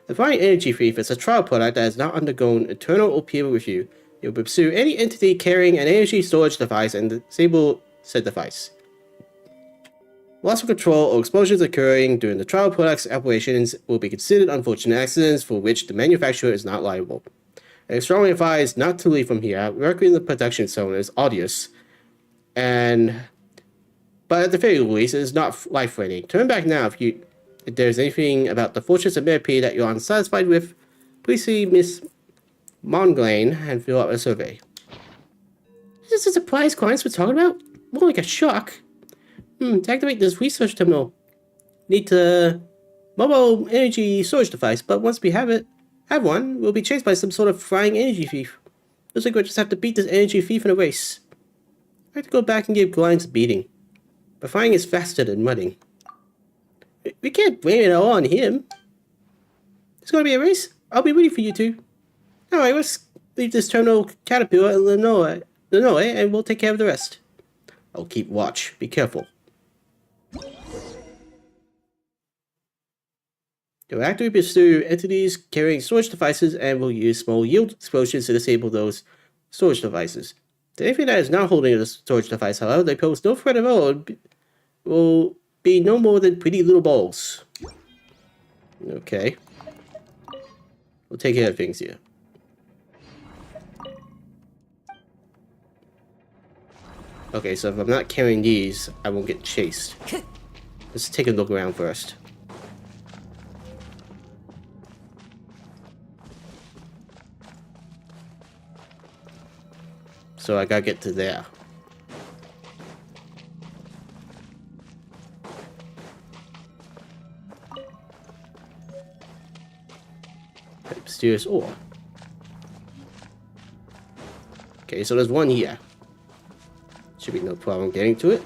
The flying energy thief is a trial product that has not undergone internal or peer review. It will pursue any entity carrying an energy storage device and disable said device. Loss of control or explosions occurring during the trial product's operations will be considered unfortunate accidents for which the manufacturer is not liable. I strongly advise not to leave from here. Working in the production zone is odious, but at the very least, it is not life-threatening. Turn back now if there's anything about the fortress of Mary that you're unsatisfied with. Please see Miss Monglain and fill out a survey. Is this a surprise clients we're talking about? More like a shock. To activate this research terminal, need a mobile energy storage device, but once we have one, we'll be chased by some sort of flying energy thief. Looks like we'll just have to beat this energy thief in a race. I have to go back and give clients a beating. But flying is faster than mudding. We can't blame it all on him. It's gonna be a race. I'll be waiting for you two. Alright, let's leave this terminal Caterpillar in Illinois, and we'll take care of the rest. I'll keep watch. Be careful. You'll actively pursue entities carrying storage devices and will use small yield explosions to disable those storage devices. To anything that is not holding a storage device, however, they pose no threat at all and will be no more than pretty little balls. Okay. We'll take care of things here. Okay, so if I'm not carrying these, I won't get chased. Let's take a look around first. So I gotta get to there. Mysterious ore. Okay, so there's one here. Should be no problem getting to it.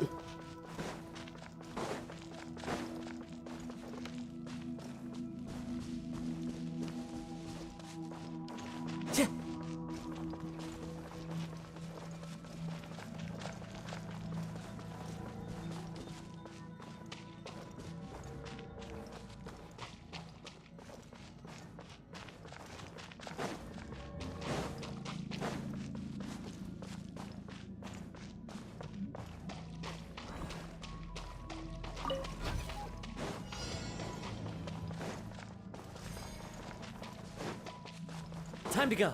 Time to go.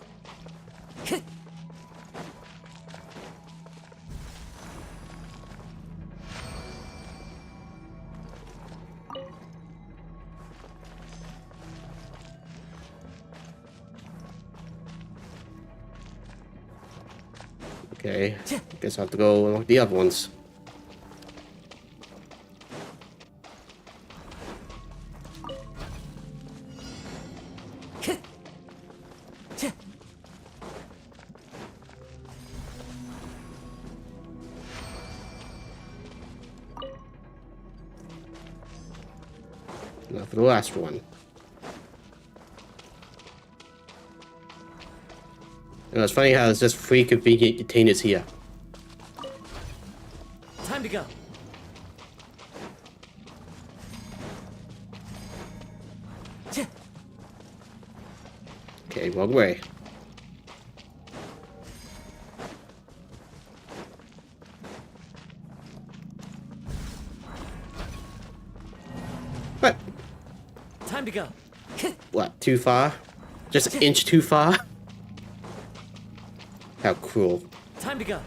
Okay, guess I'll have to go unlock the other ones. Now for the last one. You know, it's funny how there's just 3 convenient containers here.
Time to go.
wrong way. What?
Time to go.
What, too far? Just an inch too far? How cruel.
Time to go.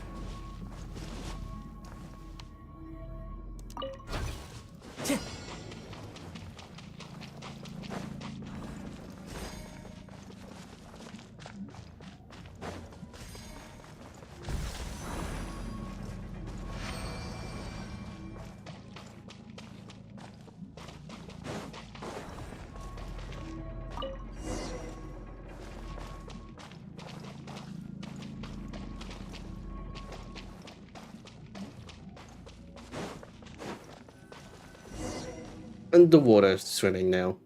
Underwater swimming now.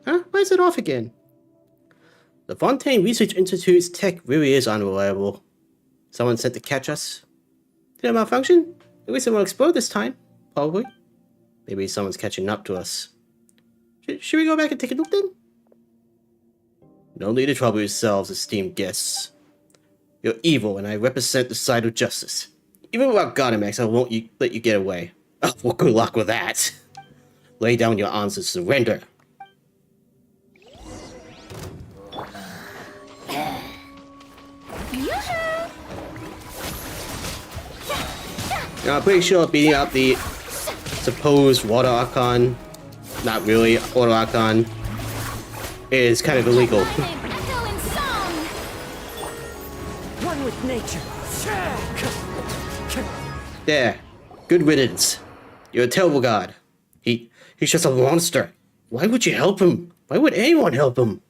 Huh? Why is it off again? The Fontaine Research Institute's tech really is unreliable. Someone sent to catch us. Did it malfunction? At least it won't explode this time. Probably. Maybe someone's catching up to us. Should we go back and take a look then? No need to trouble yourselves, esteemed guests. You're evil and I represent the side of justice. Even without Gardemax, I won't let you get away. Oh, well, good luck with that. Lay down your arms and surrender. Now, I'm pretty sure beating up the supposed Water Archon, not really Water Archon, is kind of illegal.
One with nature.
There. Good riddance. You're a terrible god. He's just a monster. Why would you help him? Why would anyone help him?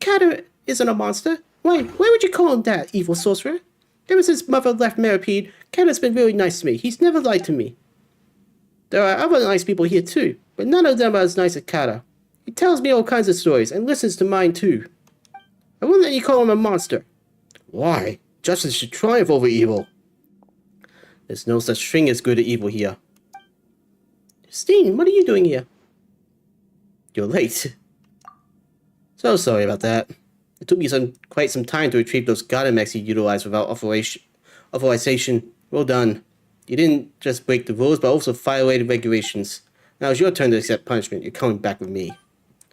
Cater isn't a monster. Why would you call him that, evil sorcerer? Ever since Mother left Meripede, Cater's been really nice to me. He's never lied to me. There are other nice people here too, but none of them are as nice as Cater. He tells me all kinds of stories and listens to mine too. I wouldn't let you call him a monster. Why? Justice should triumph over evil. There's no such thing as good or evil here. Steen, what are you doing here? You're late. So sorry about that. It took me quite some time to retrieve those Gardemax you utilized without authorization. Well done. You didn't just break the rules, but also violated regulations. Now it's your turn to accept punishment. You're coming back with me.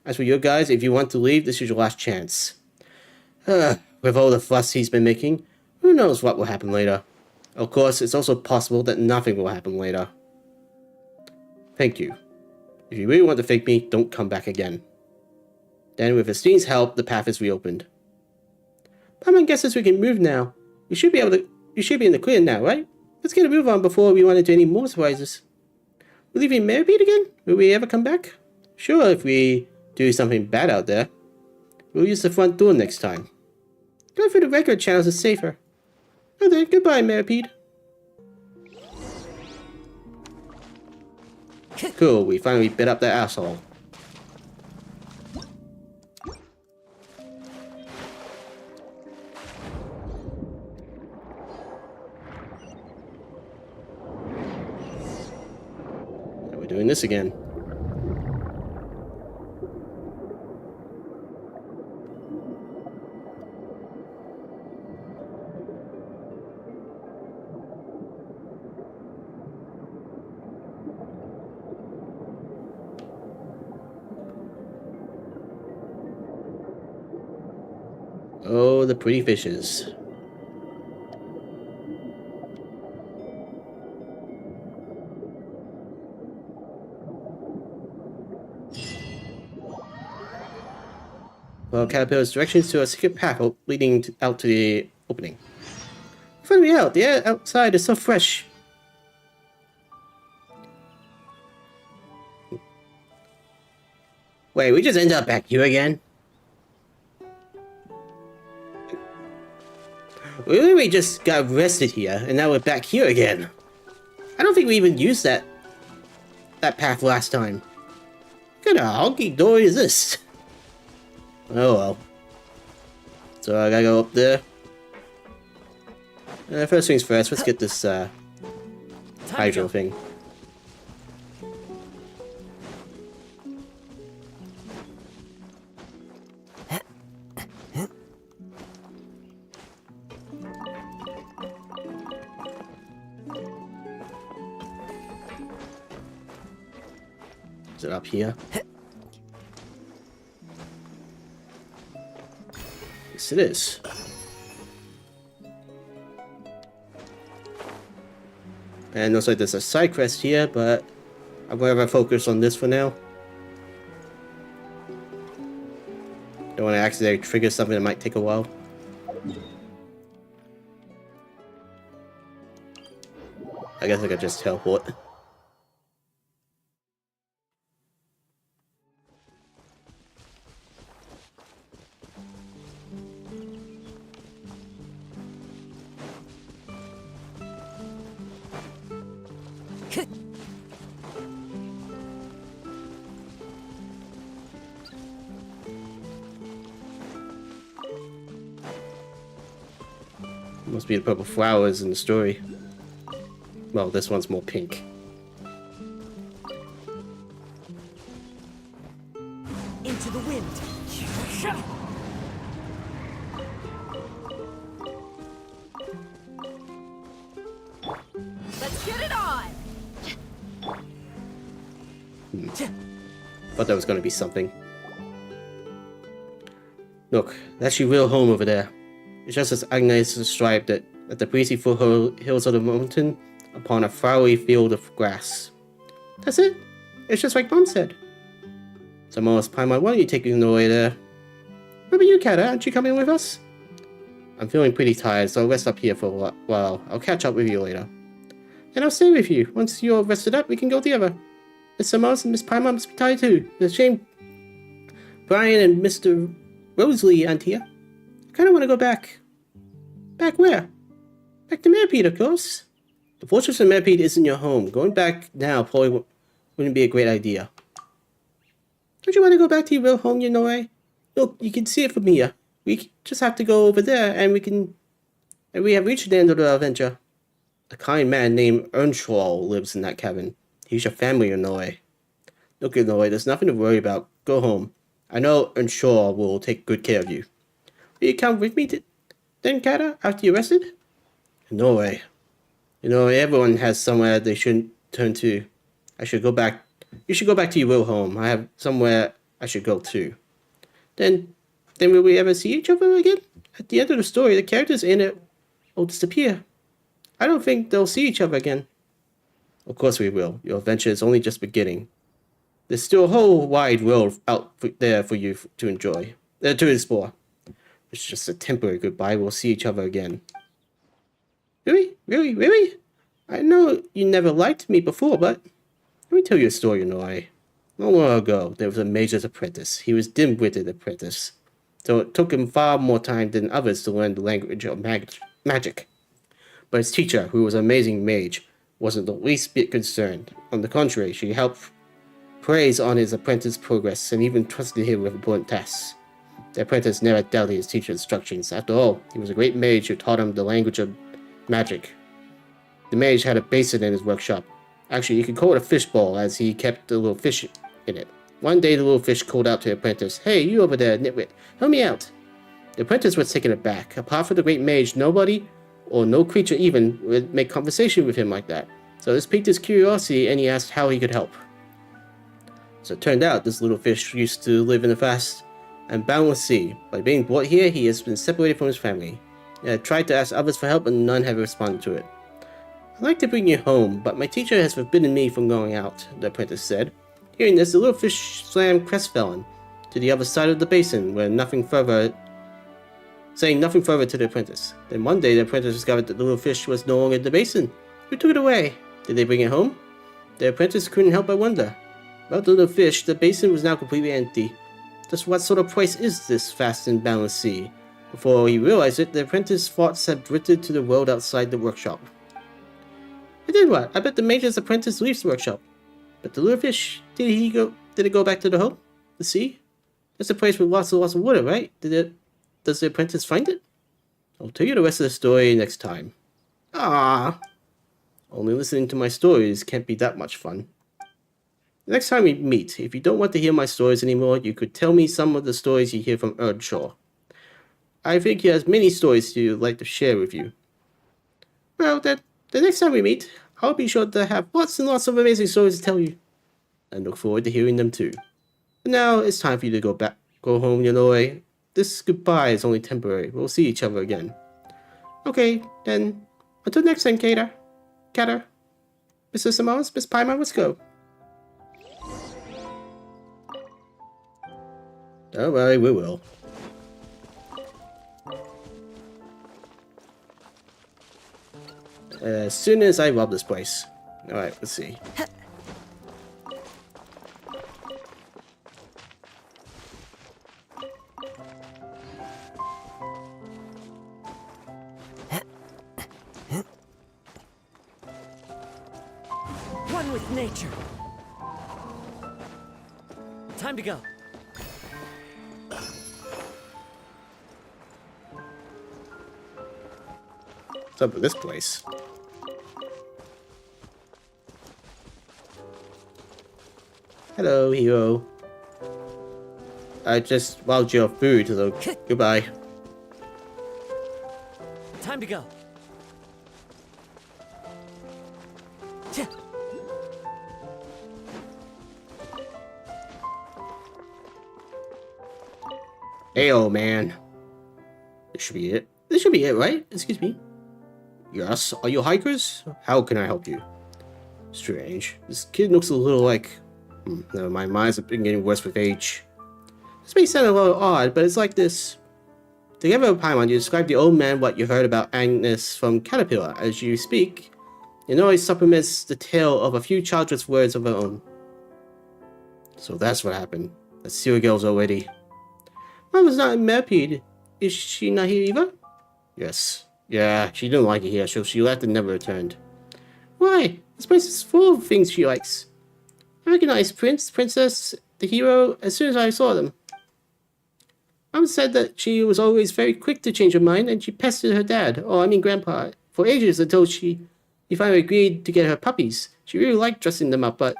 As for you guys, if you want to leave, this is your last chance. With all the fuss he's been making, who knows what will happen later. Of course, it's also possible that nothing will happen later. Thank you. If you really want to fake me, don't come back again. Then, with Estine's help, the path is reopened. Paimon guesses we can move now. You should be in the clear now, right? Let's get a move on before we run into any more surprises. We're leaving Meripede again? Will we ever come back? Sure, if we do something bad out there. We'll use the front door next time. Going through the regular channels is safer. Oh then, goodbye, Meripede. Cool, we finally bit up that asshole. And we're doing this again. Oh, the pretty fishes. Well, Caterpillar'S directions to a secret path leading out to the opening. Find me out. The air outside is so fresh. Wait, we just end up back here again? We just got arrested here, and now we're back here again. I don't think we even used that path last time. What kind of honky door is this? Oh well. So I gotta go up there. First things first, let's get this hydro thing. Is it up here? Yes, it is. And looks like there's a side quest here, but I'm going to focus on this for now. Don't want to accidentally trigger something that might take a while. I guess I could just teleport. Must be the purple flowers in the story. Well, this one's more pink.
Into the wind. Let's get it on.
Thought that was going to be something. Look, that's your real home over there. It's just as Agnes described it, at the breezy foothills of the mountain, upon a flowery field of grass. That's it. It's just like Mom said. Xanmoas, Paimon, why don't you take me away there? What about you, Kata? Aren't you coming with us? I'm feeling pretty tired, so I'll rest up here for a while. I'll catch up with you later. And I'll stay with you. Once you're rested up, we can go together. Miss Xanmoas and Miss Paimon must be tired too. It's a shame Brian and Mr. Rosalie aren't here. I kind of want to go back. Back where? Back to Merpeed, of course. The fortress of Merpeed isn't your home. Going back now probably wouldn't be a great idea. Don't you want to go back to your real home, you know, eh? Look, you can see it from here. We just have to go over there, and we have reached the end of the adventure. A kind man named Earnshaw lives in that cabin. He's your family, you know, eh? Look, you know, eh, there's nothing to worry about. Go home. I know Earnshaw will take good care of you. Will you come with me then, Kata, after you're rested? No way. You know, everyone has somewhere they shouldn't turn to. I should go back. You should go back to your real home. I have somewhere I should go to. Then will we ever see each other again? At the end of the story, the characters in it will disappear. I don't think they'll see each other again. Of course we will. Your adventure is only just beginning. There's still a whole wide world out there for you to enjoy, to explore. It's just a temporary goodbye. We'll see each other again. Really? Really? Really? I know you never liked me before, but let me tell you a story, you know. Not long ago, there was a mage's apprentice. He was dim-witted apprentice, so it took him far more time than others to learn the language of magic. But his teacher, who was an amazing mage, wasn't the least bit concerned. On the contrary, she helped praise on his apprentice's progress and even trusted him with important tasks. The apprentice never doubted his teacher's instructions. After all, he was a great mage who taught him the language of magic. The mage had a basin in his workshop. Actually, you could call it a fishbowl, as he kept the little fish in it. One day, the little fish called out to the apprentice, "Hey, you over there, nitwit, help me out." The apprentice was taken aback. Apart from the great mage, nobody, or no creature even, would make conversation with him like that. So this piqued his curiosity, and he asked how he could help. So it turned out this little fish used to live in a vast and boundless sea. By being brought here, he has been separated from his family. He had tried to ask others for help, and none have responded to it. "I'd like to bring you home, but my teacher has forbidden me from going out," the apprentice said. Hearing this, the little fish swam crestfallen to the other side of the basin, saying nothing further to the apprentice. Then one day, the apprentice discovered that the little fish was no longer in the basin. Who took it away? Did they bring it home? The apprentice couldn't help but wonder. About the little fish, the basin was now completely empty. Just what sort of place is this vast and boundless sea? Before he realized it, the apprentice's thoughts had drifted to the world outside the workshop. And then what? I bet the mage's apprentice leaves the workshop. But the little fish, did it go back to the home? The sea? That's a place with lots of water, right? Does the apprentice find it? I'll tell you the rest of the story next time. Ah, only listening to my stories can't be that much fun. The next time we meet, if you don't want to hear my stories anymore, you could tell me some of the stories you hear from Earnshaw. I think he has many stories to like to share with you. Well, then, the next time we meet, I'll be sure to have lots and lots of amazing stories to tell you. And look forward to hearing them too. But now it's time for you to go home, Yanoi. This goodbye is only temporary. We'll see each other again. Okay, then, until next time, Cater. Mr. Xanmoas, Miss Paimon, let's go. Alright, we will. As soon as I rob this place. Alright, let's see.
One with nature.
Time to go.
What's up with this place? Hello, hero. I just wowed your food, so goodbye.
Time to go.
Hey, old man. This should be it. This should be it, right? Excuse me. Yes, are you hikers? How can I help you? Strange. This kid looks a little like... never mind, my eyes have been getting worse with age. This may sound a little odd, but it's like this. Together with Paimon, you describe the old man what you heard about Agnes from Caterpillar. As you speak, you know he supplements the tale of a few childless words of her own. So that's what happened. The Seal Girl's already... Mom was not in Merpede. Is she not here either? Yes. Yeah, she didn't like it here, so she left and never returned. Why? This place is full of things she likes. I recognized Prince, Princess, the hero as soon as I saw them. Mom said that she was always very quick to change her mind, and she pestered her dad, Grandpa, for ages until he finally agreed to get her puppies. She really liked dressing them up, but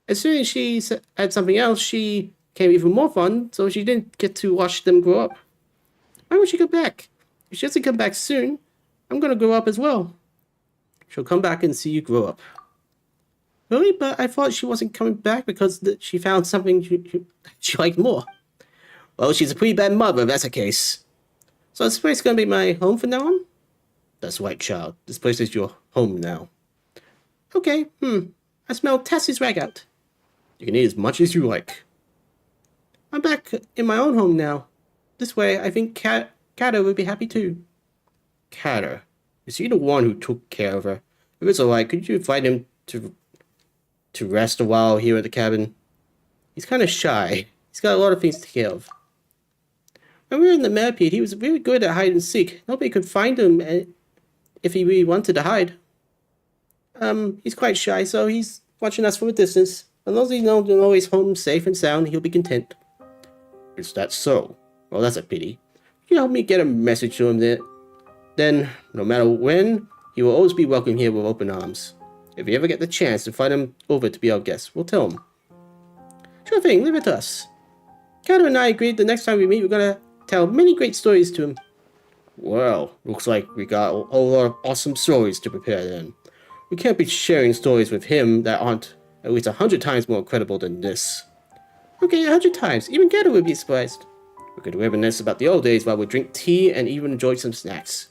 as soon as she had something else, she became even more fun, so she didn't get to watch them grow up. Why would she come back? If she doesn't come back soon, I'm gonna grow up as well. She'll come back and see you grow up. Really? But I thought she wasn't coming back because she found something she liked more. Well, she's a pretty bad mother if that's the case. So this place gonna be my home from now on? That's right, child. This place is your home now. Okay, I smell Tassie's rag out. You can eat as much as you like. I'm back in my own home now. This way, I think Cater would be happy too. Cater? Is he the one who took care of her? If it's alright, could you invite him to rest a while here at the cabin? He's kind of shy. He's got a lot of things to take care of. When we were in the Merpede, he was really good at hide and seek. Nobody could find him if he really wanted to hide. He's quite shy, so he's watching us from a distance. As long as he knows we're always home safe and sound, he'll be content. Is that so? Well, that's a pity. Can you help me get a message to him then, no matter when, he will always be welcome here with open arms. If you ever get the chance to invite him over to be our guest, we'll tell him. Sure thing, leave it to us. Cater and I agreed the next time we meet, we're gonna tell many great stories to him. Well, looks like we got a whole lot of awesome stories to prepare then. We can't be sharing stories with him that aren't at least 100 times more incredible than this. Okay, 100 times. Even Cater would be surprised. We could reminisce about the old days while we drink tea and even enjoy some snacks.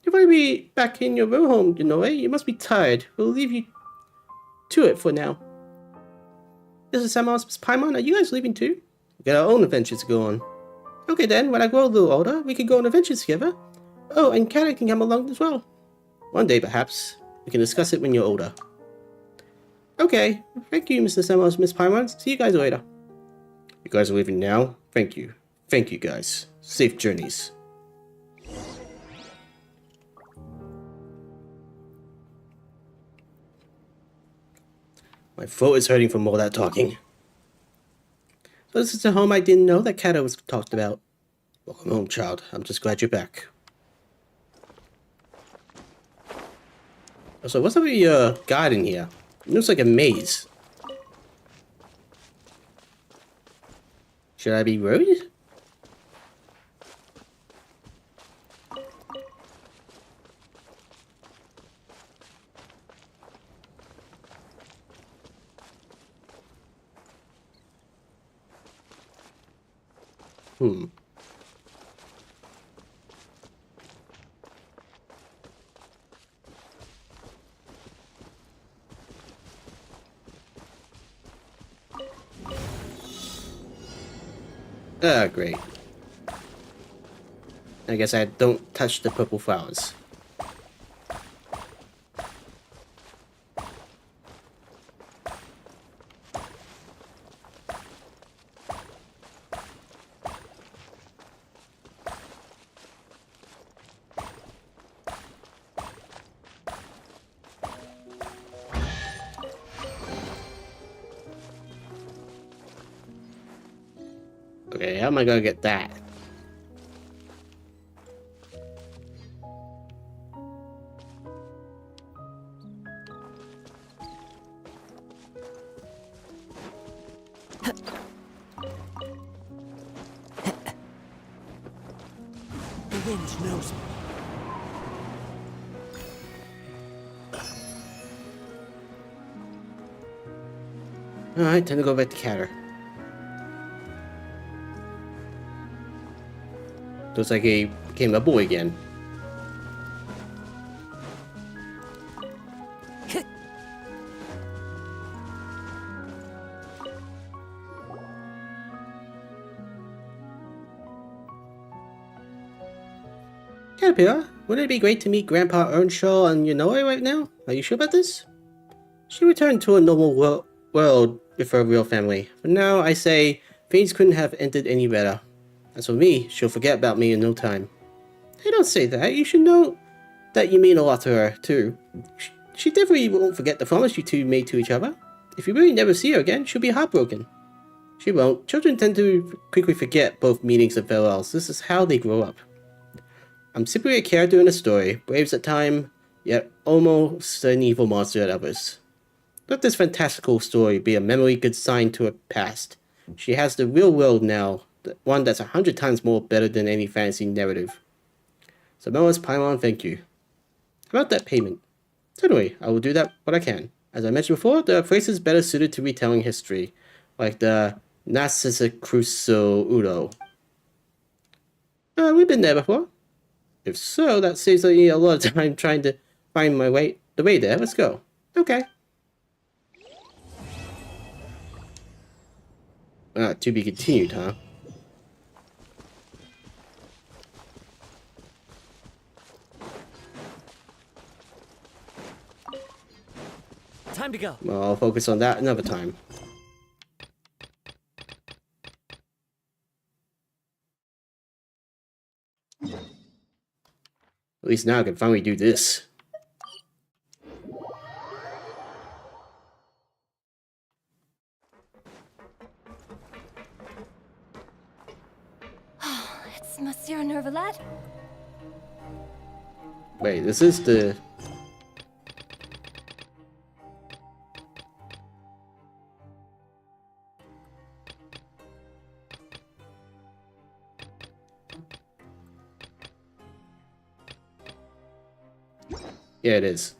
You're going to be back in your real home, You must be tired. We'll leave you to it for now. This is Xanmoas, Miss Paimon. Are you guys leaving too? We got our own adventures to go on. Okay then, when I grow a little older, we can go on adventures together. Oh, and Cater can come along as well. One day, perhaps. We can discuss it when you're older. Okay, thank you, Mr. Xanmoas, Miss Paimon. See you guys later. You guys are leaving now? Thank you. Thank you, guys. Safe journeys. My throat is hurting from all that talking. So this is the home I didn't know that Cater was talked about. Welcome home, child. I'm just glad you're back. So what's up with your garden here? It looks like a maze. Should I be worried? Hmm. Ah, great. I guess I don't touch the purple flowers. Okay, how am I gonna get that?
The wind knows me.
Alright, time to go back to Catter. Looks like he became a boy again. Caterpillar, wouldn't it be great to meet Grandpa Earnshaw and Yanoe right now? Are you sure about this? She returned to a normal world with her real family. For now, I say, things couldn't have ended any better. As for me, she'll forget about me in no time. Hey, don't say that. You should know that you mean a lot to her, too. She definitely won't forget the promise you two made to each other. If you really never see her again, she'll be heartbroken. She won't. Children tend to quickly forget both meanings and farewells. This is how they grow up. I'm simply a character in a story, brave at times, yet almost an evil monster at others. Let this fantastical story be a memory consigned to her past. She has the real world now, one that's 100 times more better than any fantasy narrative. Xanmoas, Paimon, thank you. How about that payment? Certainly, I will do that what I can. As I mentioned before, there are phrases better suited to retelling history, like the Narcissa Crusoe Udo. We've been there before. If so, that saves me a lot of time trying to find the way there. Let's go. Okay. To be continued, huh?
Time to go.
Well, I'll focus on that another time. At least now I can finally do this.
It's Monsieur Neuvillette.
Wait, this is the... Yeah, it is.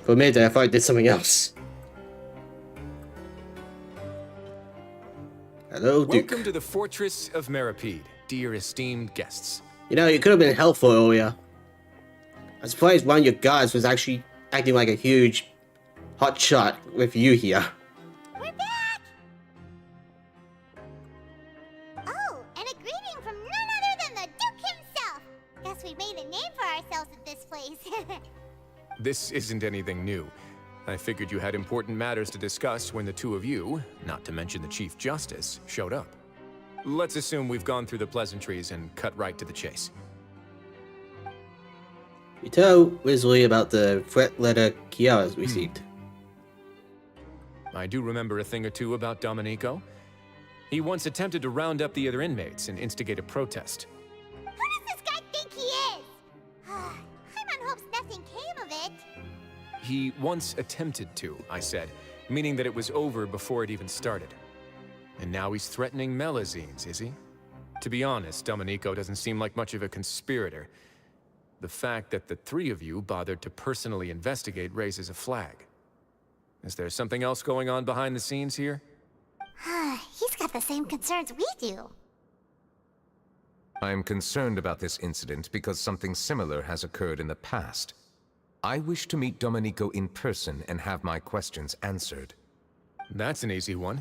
For a minute, I thought I did something else. Hello, Duke.
Welcome to the Fortress of Meripede, dear esteemed guests.
You know, you could have been helpful earlier. I'm surprised one of your guards was actually acting like a huge hotshot with you here.
We're back! Oh, and a greeting from none other than the Duke himself! Guess we made a name for ourselves at this place.
This isn't anything new. I figured you had important matters to discuss when the two of you, not to mention the Chief Justice, showed up. Let's assume we've gone through the pleasantries and cut right to the chase.
You tell Weasley about the threat letter Kiara's received.
I do remember a thing or two about Domenico. He once attempted to round up the other inmates and instigate a protest.
Who does this guy think he is? Paimon hopes nothing came of it.
He once attempted to, I said, meaning that it was over before it even started. And now he's threatening Melazines, is he? To be honest, Domenico doesn't seem like much of a conspirator. The fact that the three of you bothered to personally investigate raises a flag. Is there something else going on behind the scenes here?
He's got the same concerns we do.
I am concerned about this incident because something similar has occurred in the past. I wish to meet Domenico in person and have my questions answered.
That's an easy one.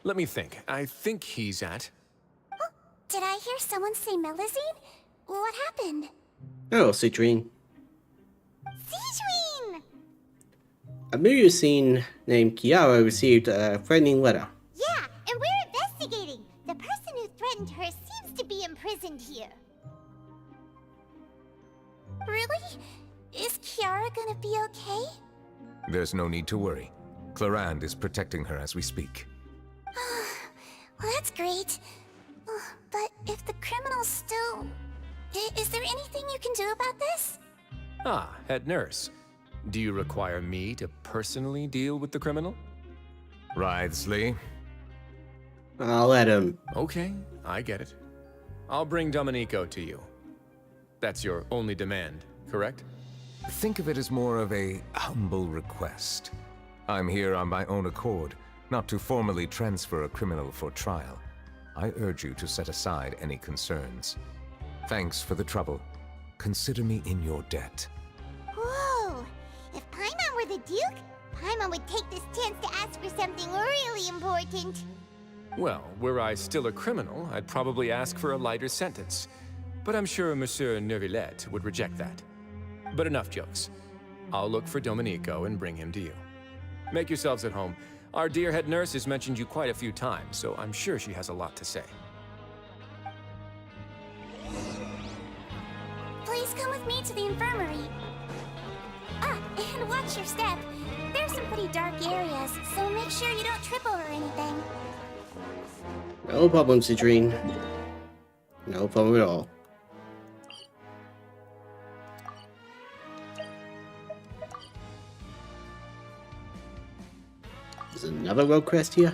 Let me think. I think he's at...
Did I hear someone say Melusine? What happened?
Oh, Citrine.
Citrine!
A Melusine named Kiara received a threatening letter.
Yeah, and we're investigating. The person who threatened her seems to be imprisoned here. Really? Is Kiara gonna be okay?
There's no need to worry. Clarande is protecting her as we speak.
Well, that's great. But if the criminal's still... Is there anything you can do about this?
Ah, head nurse. Do you require me to personally deal with the criminal?
Wriothesley.
I'll let him.
Okay, I get it. I'll bring Domenico to you. That's your only demand, correct?
Think of it as more of a humble request. I'm here on my own accord, not to formally transfer a criminal for trial. I urge you to set aside any concerns. Thanks for the trouble. Consider me in your debt.
Whoa! If Paimon were the Duke, Paimon would take this chance to ask for something really important.
Well, were I still a criminal, I'd probably ask for a lighter sentence. But I'm sure Monsieur Neuvillette's would reject that. But enough jokes. I'll look for Domenico and bring him to you. Make yourselves at home. Our dear head nurse has mentioned you quite a few times, so I'm sure she has a lot to say.
Please come with me to the infirmary. Ah, and watch your step. There's some pretty dark areas, so make sure you don't trip over anything.
No problem, Citrine. No problem at all. There's another road quest here.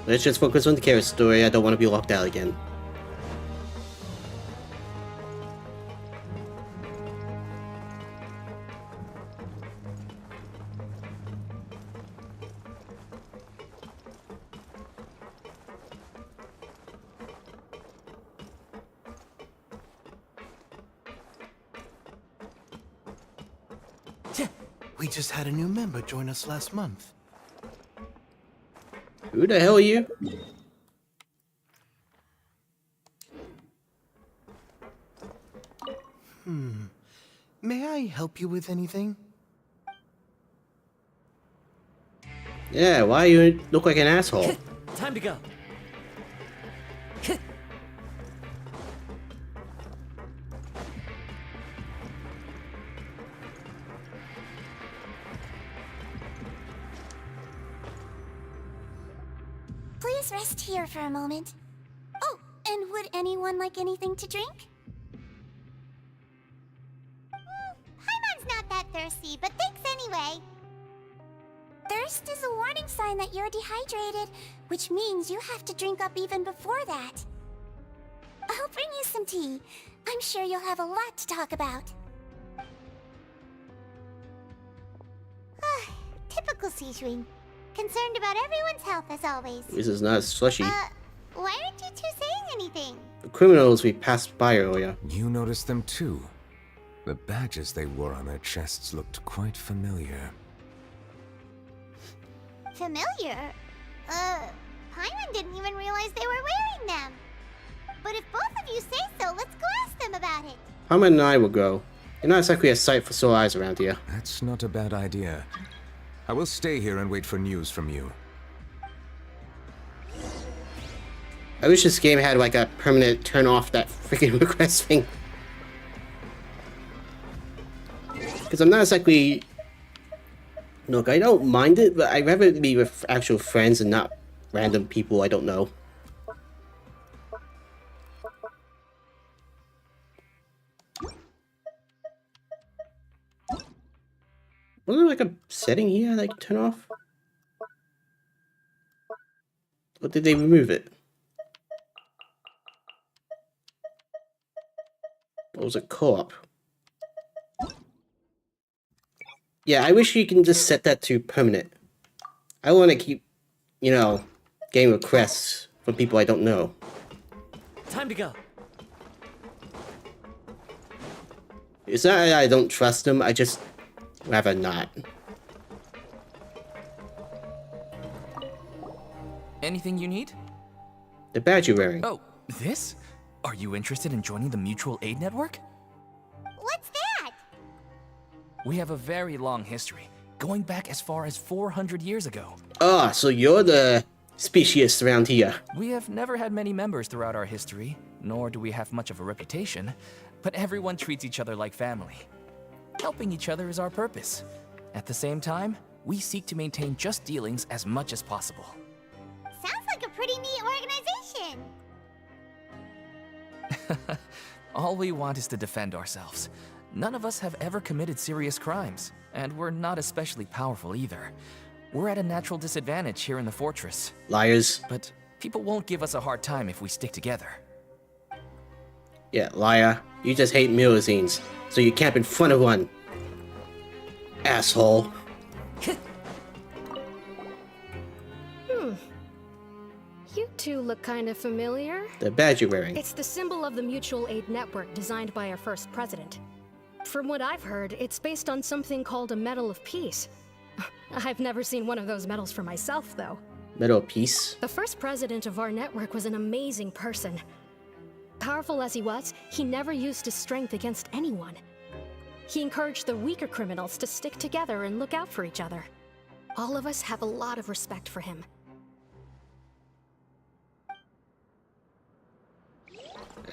Let's just focus on the Kara story. I don't want to be locked out again.
We just had a new member join us last month.
Who the hell are you?
May I help you with anything?
Yeah, why you look like an asshole?
Time to go.
Please rest here for a moment. Oh, and would anyone like anything to drink? Paimon's not that thirsty, but thanks anyway. Thirst is a warning sign that you're dehydrated, which means you have to drink up even before that. I'll bring you some tea. I'm sure you'll have a lot to talk about. Typical Citrine. Concerned about everyone's health as always.
This is not slushy.
Why aren't you two saying anything?
The criminals we passed by earlier.
You noticed them too. The badges they wore on their chests looked quite familiar.
Familiar? Paimon didn't even realize they were wearing them. But if both of you say so, let's go ask them about it.
Paimon and I will go. You're not exactly a sight for sore eyes around here.
That's not a bad idea. I will stay here and wait for news from you.
I wish this game had like a permanent turn off that freaking request thing. Because I'm not exactly... Look, I don't mind it, but I'd rather be with actual friends and not random people I don't know. Wasn't there like a setting here that I can turn off? Or did they remove it? Or was it co-op? Yeah, I wish you can just set that to permanent. I want to keep you know, getting requests from people I don't know.
Time to go.
It's not that I don't trust them, I just rather not.
Anything you need?
The badge you're wearing.
Oh, this? Are you interested in joining the Mutual Aid Network?
What's that?
We have a very long history, going back as far as 400 years ago.
Ah, so you're the speciest around here.
We have never had many members throughout our history, nor do we have much of a reputation, but everyone treats each other like family. Helping each other is our purpose. At the same time, we seek to maintain just dealings as much as possible.
Sounds like a pretty neat organization.
All we want is to defend ourselves. None of us have ever committed serious crimes, and we're not especially powerful either. We're at a natural disadvantage here in the fortress.
Liars.
But people won't give us a hard time if we stick together.
Yeah, liar. You just hate limousines, so you camp in front of one. Asshole.
You two look kind of familiar.
The badge you're wearing.
It's the symbol of the Mutual Aid Network designed by our first president. From what I've heard, it's based on something called a Medal of Peace. I've never seen one of those medals for myself, though.
Medal of Peace.
The first president of our network was an amazing person. Powerful as he was, he never used his strength against anyone. He encouraged the weaker criminals to stick together and look out for each other. All of us have a lot of respect for him.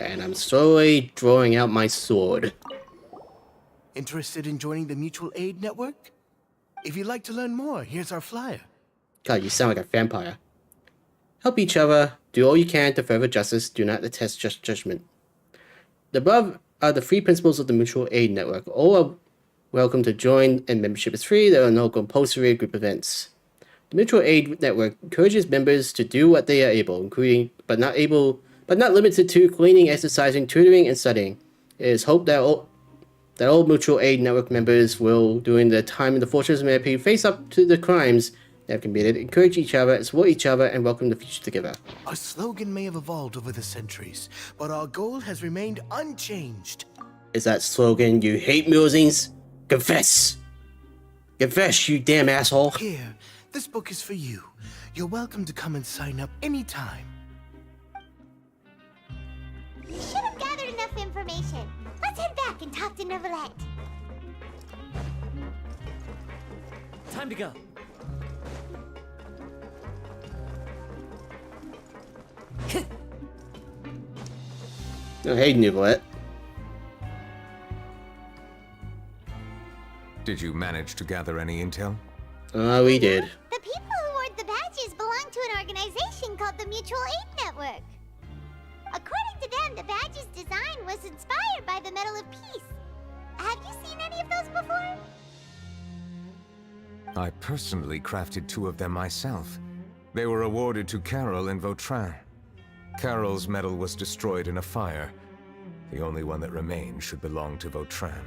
And I'm slowly drawing out my sword.
Interested in joining the Mutual Aid Network? If you'd like to learn more, here's our flyer.
God, you sound like a vampire. Help each other. Do all you can to further justice. Do not detest just judgment. The above are the 3 principles of the Mutual Aid Network. All are welcome to join, and membership is free. There are no compulsory group events. The Mutual Aid Network encourages members to do what they are able, including but not limited to cleaning, exercising, tutoring, and studying. It is hoped that all Mutual Aid Network members will, during their time in the Fortress MP, face up to the crimes they have committed, encourage each other, support each other, and welcome the future together.
Our slogan may have evolved over the centuries, but our goal has remained unchanged.
Is that slogan, you hate limousines? Confess! Confess, you damn asshole!
Here, this book is for you. You're welcome to come and sign up anytime.
We should have gathered enough information. Let's head back and talk to Neuvillette.
Time to go.
Oh, hey, Neuvillette.
Did you manage to gather any intel?
We did.
The people who wore the badges belong to an organization called the Mutual Aid Network. According to them, the badge's design was inspired by the Medal of Peace. Have you seen any of those before?
I personally crafted 2 of them myself. They were awarded to Carol in Vautrin. Carol's medal was destroyed in a fire. The only one that remained should belong to Vautrin.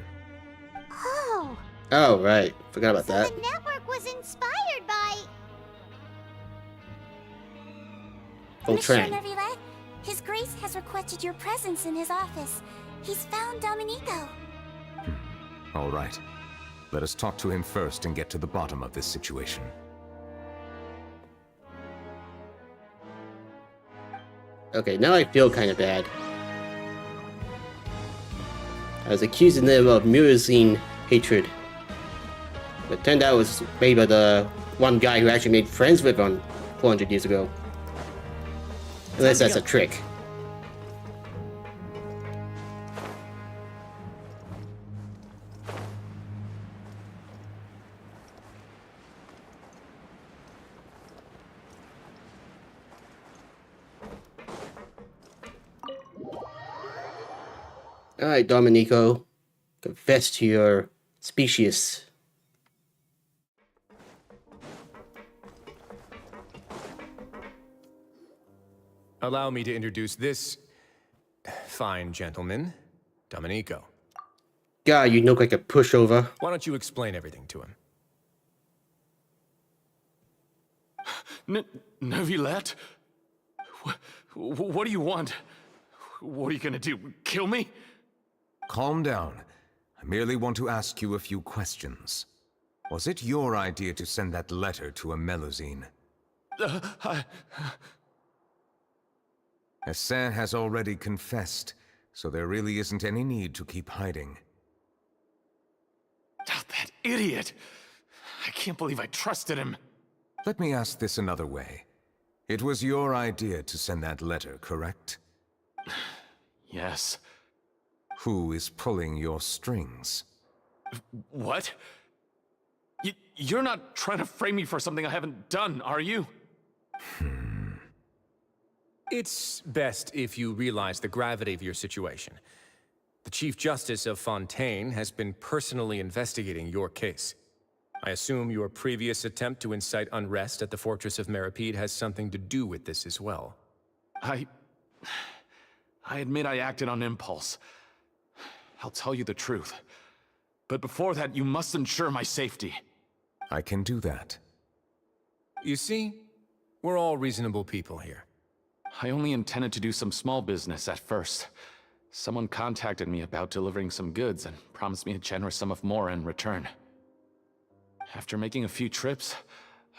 Oh.
Oh, right. Forgot about that.
The network was inspired by... Monsieur
Vautrin.
Neuvillette, His Grace has requested your presence in his office. He's found Domenico.
All right. Let us talk to him first and get to the bottom of this situation.
Okay, now I feel kind of bad. I was accusing them of limousine hatred. But it turned out it was made by the one guy who actually made friends with him 400 years ago. Unless that's a trick. Alright, Domenico. Confess to your species.
Allow me to introduce this fine gentleman, Domenico.
God, you look like a pushover.
Why don't you explain everything to him?
Neuvillette? What do you want? What are you gonna do? Kill me?
Calm down. I merely want to ask you a few questions. Was it your idea to send that letter to a Melusine? Hassan has already confessed, so there really isn't any need to keep hiding.
Oh, that idiot! I can't believe I trusted him.
Let me ask this another way. It was your idea to send that letter, correct?
Yes.
Who is pulling your strings?
What? You're not trying to frame me for something I haven't done, are you?
It's best if you realize the gravity of your situation. The Chief Justice of Fontaine has been personally investigating your case. I assume your previous attempt to incite unrest at the Fortress of Meripede has something to do with this as well.
I admit I acted on impulse. I'll tell you the truth. But before that, you must ensure my safety.
I can do that.
You see, we're all reasonable people here.
I only intended to do some small business at first. Someone contacted me about delivering some goods and promised me a generous sum of more in return. After making a few trips,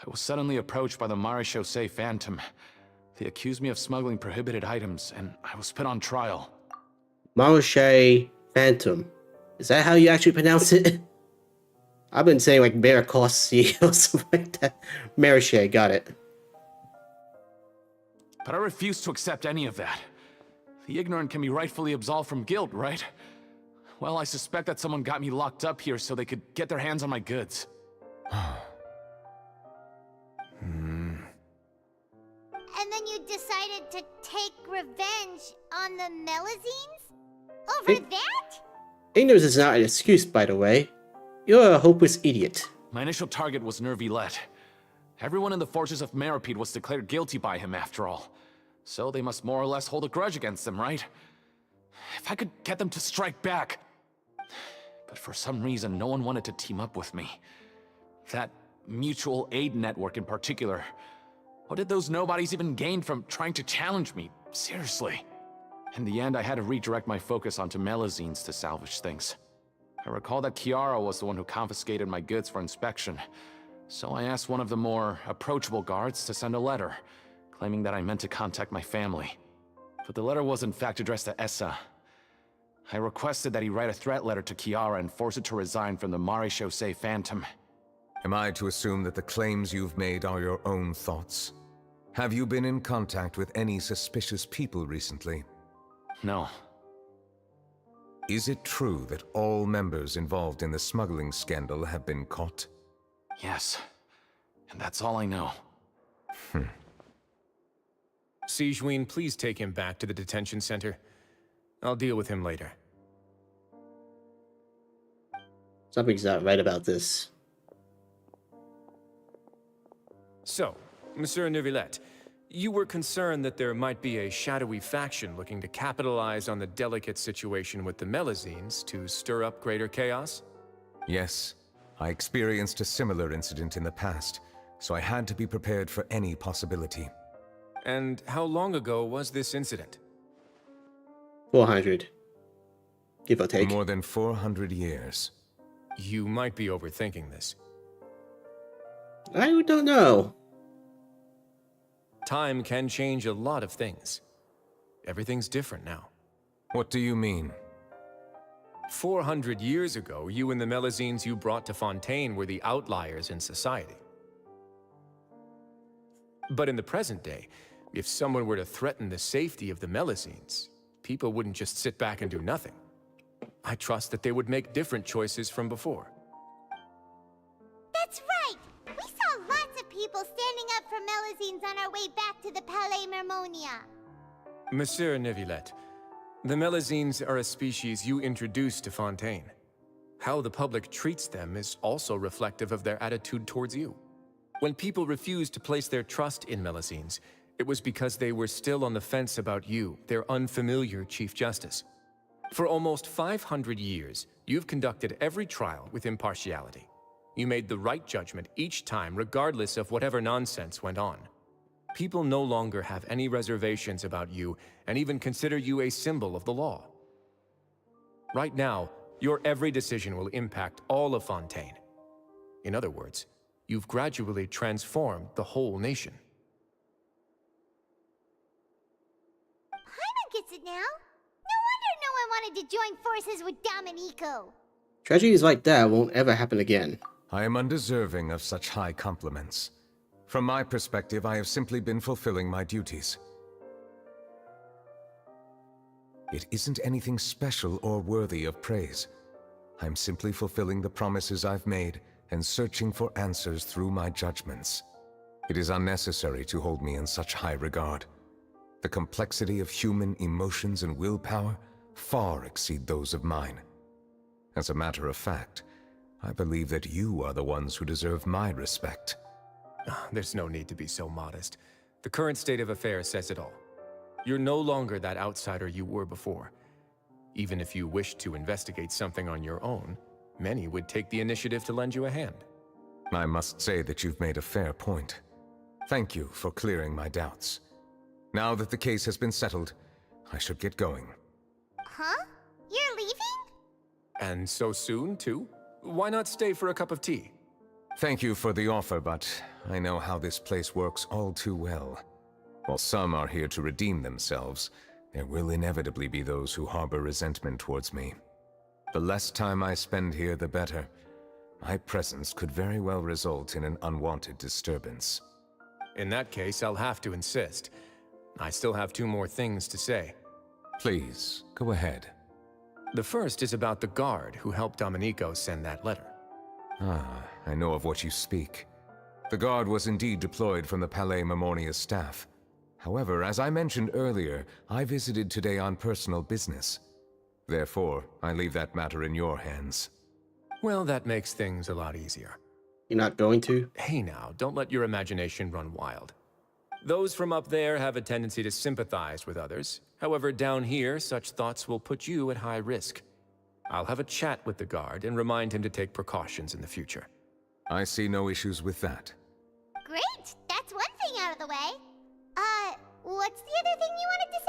I was suddenly approached by the Marechaussee Phantom. They accused me of smuggling prohibited items, and I was put on trial.
Marechaussee Phantom. Is that how you actually pronounce it? I've been saying like Maricossi or something like that. Marechaussee, got it.
But I refuse to accept any of that. The ignorant can be rightfully absolved from guilt, right? Well, I suspect that someone got me locked up here so they could get their hands on my goods.
And then you decided to take revenge on the Melusines? Over that?
Ignorance is not an excuse, by the way. You're a hopeless idiot.
My initial target was Neuvillette. Everyone in the Fortress of Meripede was declared guilty by him, after all. So they must more or less hold a grudge against him, right? If I could get them to strike back... But for some reason, no one wanted to team up with me. That mutual aid network in particular. What did those nobodies even gain from trying to challenge me? Seriously. In the end, I had to redirect my focus onto Melusines to salvage things. I recall that Chiara was the one who confiscated my goods for inspection. So I asked one of the more approachable guards to send a letter, claiming that I meant to contact my family. But the letter was in fact addressed to Essa. I requested that he write a threat letter to Chiara and force it to resign from the Marechaussee Phantom.
Am I to assume that the claims you've made are your own thoughts? Have you been in contact with any suspicious people recently?
No.
Is it true that all members involved in the smuggling scandal have been caught?
Yes. And that's all I know.
Sigewinne, please take him back to the detention center. I'll deal with him later.
Something's not right about this.
So, Monsieur Neuvillette, you were concerned that there might be a shadowy faction looking to capitalize on the delicate situation with the Melusines to stir up greater chaos?
Yes. I experienced a similar incident in the past, so I had to be prepared for any possibility.
And how long ago was this incident?
400. Give or take.
More than 400 years.
You might be overthinking this.
I don't know.
Time can change a lot of things. Everything's different now.
What do you mean?
400 years ago, you and the Melusines you brought to Fontaine were the outliers in society. But in the present day, if someone were to threaten the safety of the Melusines, people wouldn't just sit back and do nothing. I trust that they would make different choices from before.
That's right! We saw lots of people standing up for Melusines on our way back to the Palais Mermonia.
Monsieur Neuvillette, the Melusines are a species you introduced to Fontaine. How the public treats them is also reflective of their attitude towards you. When people refused to place their trust in Melusines, it was because they were still on the fence about you, their unfamiliar Chief Justice. For almost 500 years, you've conducted every trial with impartiality. You made the right judgment each time, regardless of whatever nonsense went on. People no longer have any reservations about you and even consider you a symbol of the law. Right now, your every decision will impact all of Fontaine. In other words, you've gradually transformed the whole nation.
Paimon gets it now. No wonder no one wanted to join forces with Domenico.
Tragedies like that won't ever happen again.
I am undeserving of such high compliments. From my perspective, I have simply been fulfilling my duties. It isn't anything special or worthy of praise. I'm simply fulfilling the promises I've made and searching for answers through my judgments. It is unnecessary to hold me in such high regard. The complexity of human emotions and willpower far exceed those of mine. As a matter of fact, I believe that you are the ones who deserve my respect.
There's no need to be so modest. The current state of affairs says it all. You're no longer that outsider you were before. Even if you wished to investigate something on your own, many would take the initiative to lend you a hand.
I must say that you've made a fair point. Thank you for clearing my doubts. Now that the case has been settled, I should get going.
Huh? You're leaving?
And so soon, too? Why not stay for a cup of tea?
Thank you for the offer, but I know how this place works all too well. While some are here to redeem themselves, there will inevitably be those who harbor resentment towards me. The less time I spend here, the better. My presence could very well result in an unwanted disturbance.
In that case, I'll have to insist. I still have 2 more things to say.
Please, go ahead.
The first is about the guard who helped Domenico send that letter.
Ah, I know of what you speak. The guard was indeed deployed from the Palais Memornia's staff. However, as I mentioned earlier, I visited today on personal business. Therefore, I leave that matter in your hands.
Well, that makes things a lot easier.
You're not going to?
Hey now, don't let your imagination run wild. Those from up there have a tendency to sympathize with others. However, down here, such thoughts will put you at high risk. I'll have a chat with the guard and remind him to take precautions in the future.
I see no issues with that.
Great! That's one thing out of the way. What's the other thing you wanted to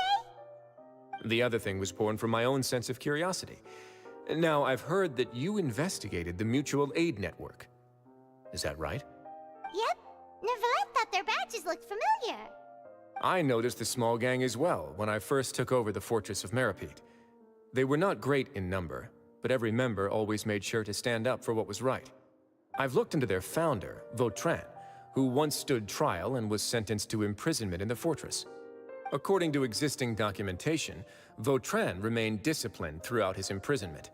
say?
The other thing was born from my own sense of curiosity. Now, I've heard that you investigated the mutual aid network. Is that right?
Yep. Neuvillette thought their badges looked familiar.
I noticed the small gang as well when I first took over the Fortress of Meripede. They were not great in number, but every member always made sure to stand up for what was right. I've looked into their founder, Vautrin, who once stood trial and was sentenced to imprisonment in the fortress. According to existing documentation, Vautrin remained disciplined throughout his imprisonment.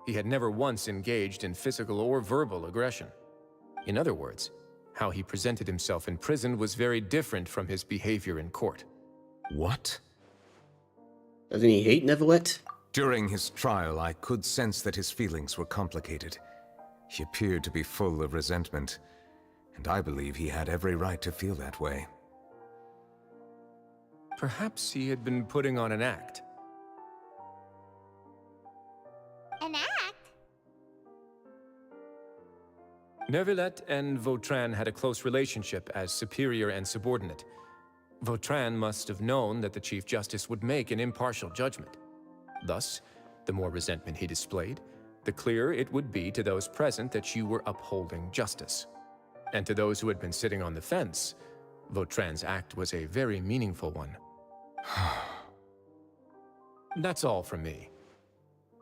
He had never once engaged in physical or verbal aggression. In other words, how he presented himself in prison was very different from his behavior in court.
What?
Doesn't he hate Neuvillette?
During his trial, I could sense that his feelings were complicated. He appeared to be full of resentment, and I believe he had every right to feel that way.
Perhaps he had been putting on an act.
An act?
Neuvillette and Vautrin had a close relationship as superior and subordinate. Vautrin must have known that the Chief Justice would make an impartial judgment. Thus, the more resentment he displayed, the clearer it would be to those present that you were upholding justice. And to those who had been sitting on the fence, Vautrin's act was a very meaningful one. That's all from me.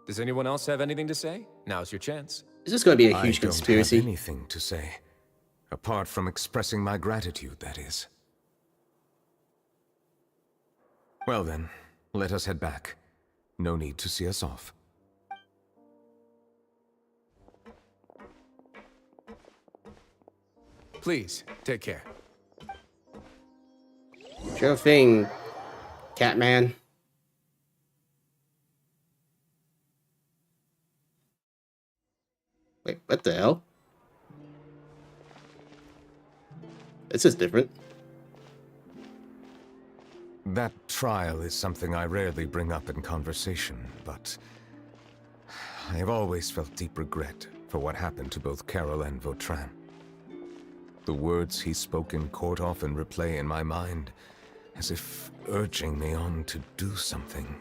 Does anyone else have anything to say? Now's your chance.
Is this going to be a huge conspiracy?
I don't have anything to say. Apart from expressing my gratitude, that is. Well then, let us head back. No need to see us off.
Please, take care.
Sure thing, Catman. Wait, what the hell? This is different.
That trial is something I rarely bring up in conversation, but I have always felt deep regret for what happened to both Carol and Vautrin. The words he spoke in court often replay in my mind, as if urging me on to do something.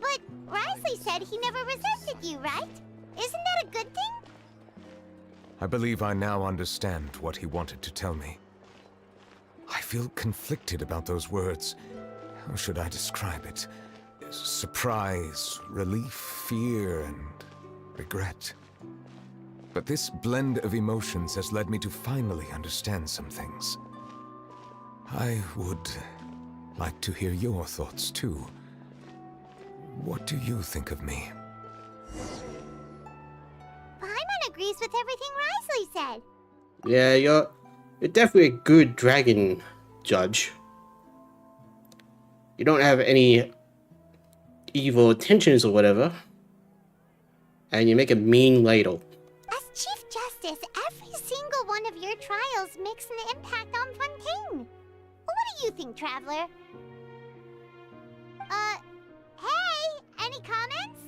But Risley said he never resented you, right? Isn't that a good thing?
I believe I now understand what he wanted to tell me. I feel conflicted about those words. How should I describe it? Surprise, relief, fear, and regret. But this blend of emotions has led me to finally understand some things. I would like to hear your thoughts too. What do you think of me?
Paimon agrees with everything Risley said.
Yeah, you're definitely a good dragon judge. You don't have any evil intentions or whatever. And you make a mean ladle.
As Chief Justice, every single one of your trials makes an impact on Fontaine. What do you think, Traveler? Hey, any comments?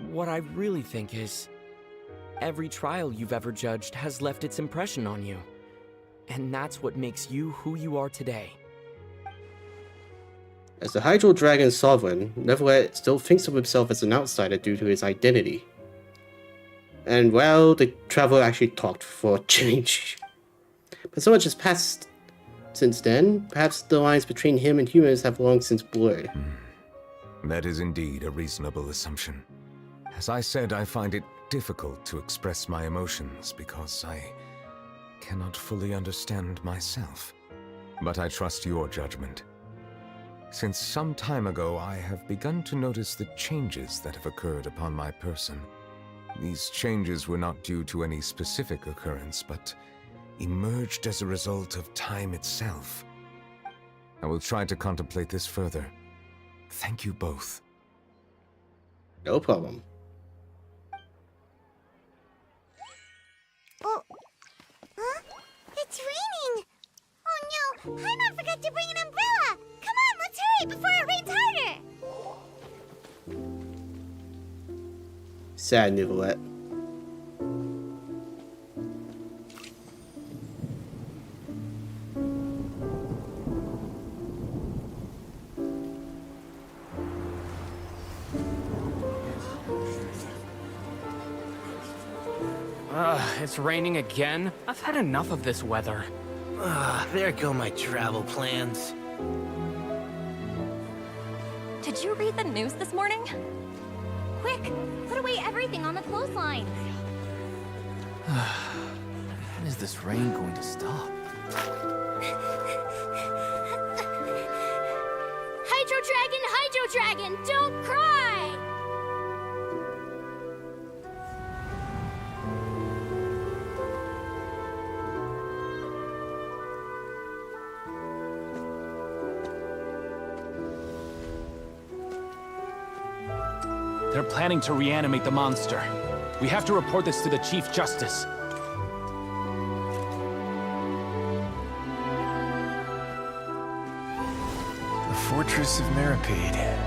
What I really think is, every trial you've ever judged has left its impression on you. And that's what makes you who you are today.
As the Hydro Dragon Sovereign, Neuvillette's still thinks of himself as an outsider due to his identity. And well, the Traveler actually talked for a change. But so much has passed since then, perhaps the lines between him and humans have long since blurred.
That is indeed a reasonable assumption. As I said, I find it difficult to express my emotions because I cannot fully understand myself. But I trust your judgment. Since some time ago, I have begun to notice the changes that have occurred upon my person. These changes were not due to any specific occurrence, but emerged as a result of time itself. I will try to contemplate this further. Thank you both.
No problem.
Oh, huh? It's raining! Oh no, Paimon forgot to bring an umbrella! Come on, let's hurry before it rains harder!
Sad Neuvillette.
It's raining again? I've had enough of this weather.
There go my travel plans.
Did you read the news this morning? Quick, put away everything on the clothesline.
When is this rain going to stop?
Hydro Dragon, don't cry!
They're planning to reanimate the monster. We have to report this to the Chief Justice.
The Fortress of Meripede.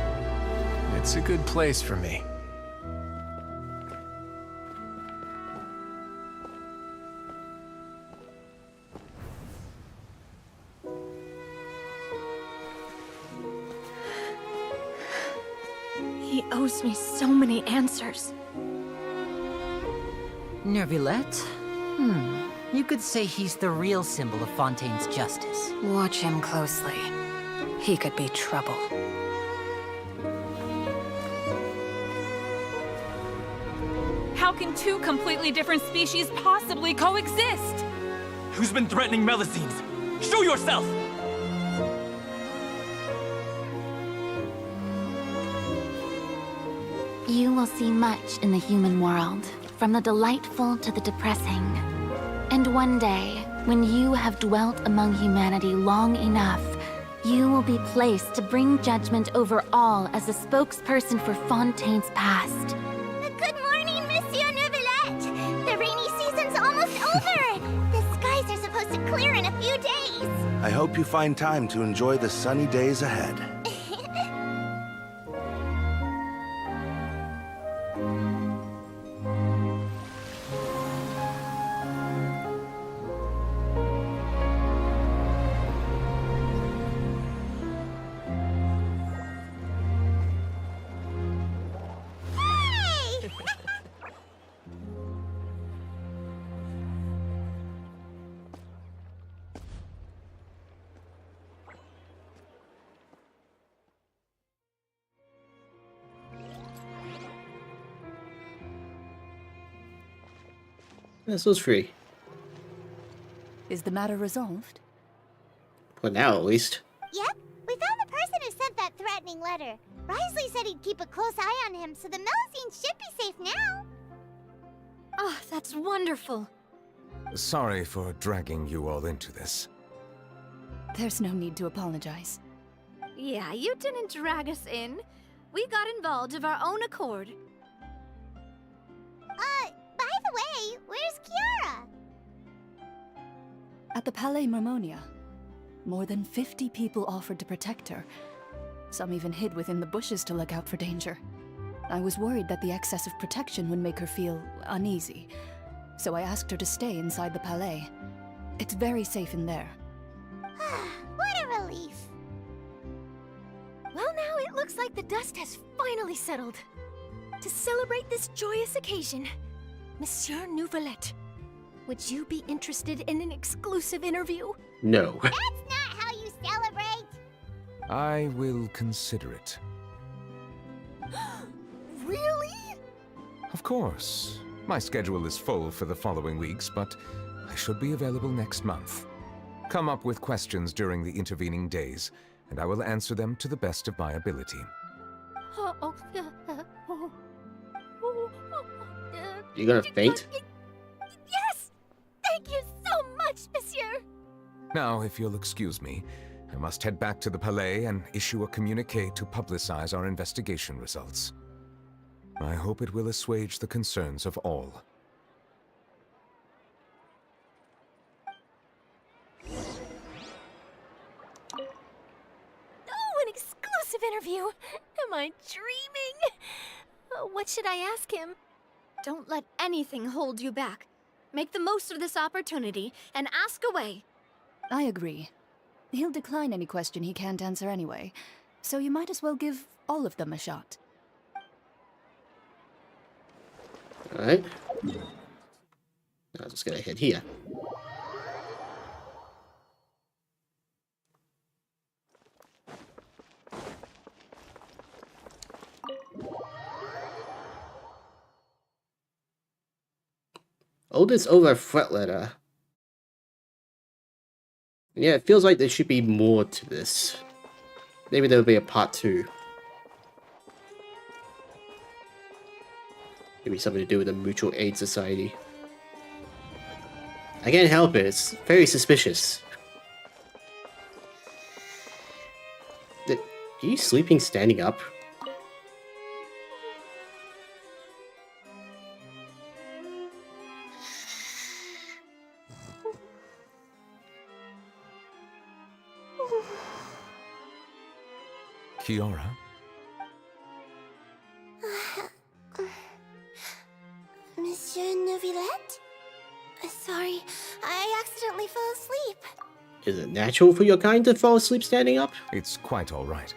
It's a good place for me.
He owes me so many answers.
Neuvillette? You could say he's the real symbol of Fontaine's justice.
Watch him closely. He could be trouble.
How can two completely different species possibly coexist?
Who's been threatening Melusines? Show yourself!
You will see much in the human world, from the delightful to the depressing. And one day, when you have dwelt among humanity long enough, you will be placed to bring judgment over all as a spokesperson for Fontaine's past. Good morning, Monsieur Neuvillette! The rainy season's almost over! The skies are supposed to clear in a few days!
I hope you find time to enjoy the sunny days ahead.
This was free.
Is the matter resolved?
For now, at least.
Yep, we found the person who sent that threatening letter. Risley said he'd keep a close eye on him, so the Melusines should be safe now.
Oh, that's wonderful.
Sorry for dragging you all into this.
There's no need to apologize.
Yeah, you didn't drag us in. We got involved of our own accord.
By the way, where's Kiara?
At the Palais Mermonia, more than 50 people offered to protect her. Some even hid within the bushes to look out for danger. I was worried that the excess of protection would make her feel uneasy, so I asked her to stay inside the Palais. It's very safe in there.
What a relief.
Well, now it looks like the dust has finally settled. To celebrate this joyous occasion, Monsieur Neuvillette, would you be interested in an exclusive interview?
No.
That's not how you celebrate.
I will consider it.
Really?
Of course. My schedule is full for the following weeks, but I should be available next month. Come up with questions during the intervening days, and I will answer them to the best of my ability.
You gonna faint?
Yes! Thank you so much, Monsieur!
Now, if you'll excuse me, I must head back to the Palais and issue a communique to publicize our investigation results. I hope it will assuage the concerns of all.
Oh, an exclusive interview! Am I dreaming? What should I ask him? Don't let anything hold you back. Make the most of this opportunity and ask away.
I agree. He'll decline any question he can't answer anyway, so you might as well give all of them a shot.
Alright. I'm just gonna head here. Oldest over threat letter. Yeah, it feels like there should be more to this. Maybe there'll be a part 2. Maybe something to do with the Mutual Aid Society. I can't help it, it's very suspicious. Are you sleeping standing up?
Kiara?
Monsieur Neuvillette? Sorry, I accidentally fell asleep.
Is it natural for your kind to fall asleep standing up?
It's quite all right.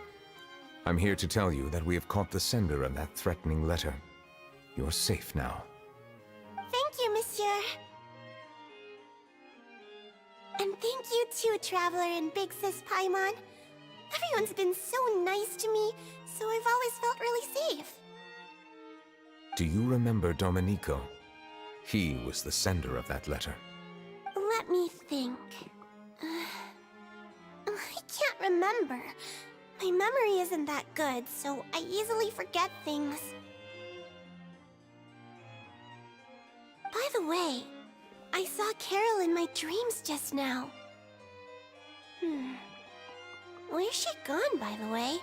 I'm here to tell you that we have caught the sender of that threatening letter. You're safe now.
Thank you, Monsieur. And thank you too, Traveler and Big Sis Paimon. Everyone's been so nice to me, so I've always felt really safe.
Do you remember Domenico? He was the sender of that letter.
Let me think. I can't remember. My memory isn't that good, so I easily forget things. By the way, I saw Carol in my dreams just now. Where's she gone, by the way?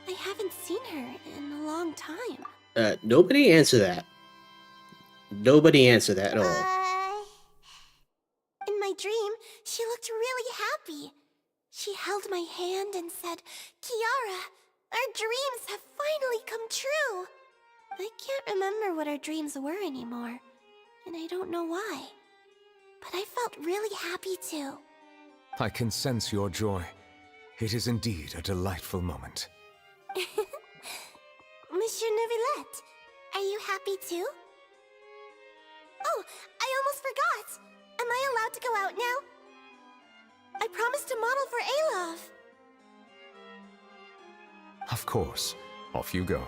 I haven't seen her in a long time.
Nobody answer that. Nobody answer that at all.
In my dream, she looked really happy. She held my hand and said, "Kiara, our dreams have finally come true." I can't remember what our dreams were anymore, and I don't know why. But I felt really happy too.
I can sense your joy. It is indeed a delightful moment.
Monsieur Neuvillette, are you happy too? Oh, I almost forgot! Am I allowed to go out now? I promised to model for Alov.
Of course. Off you go.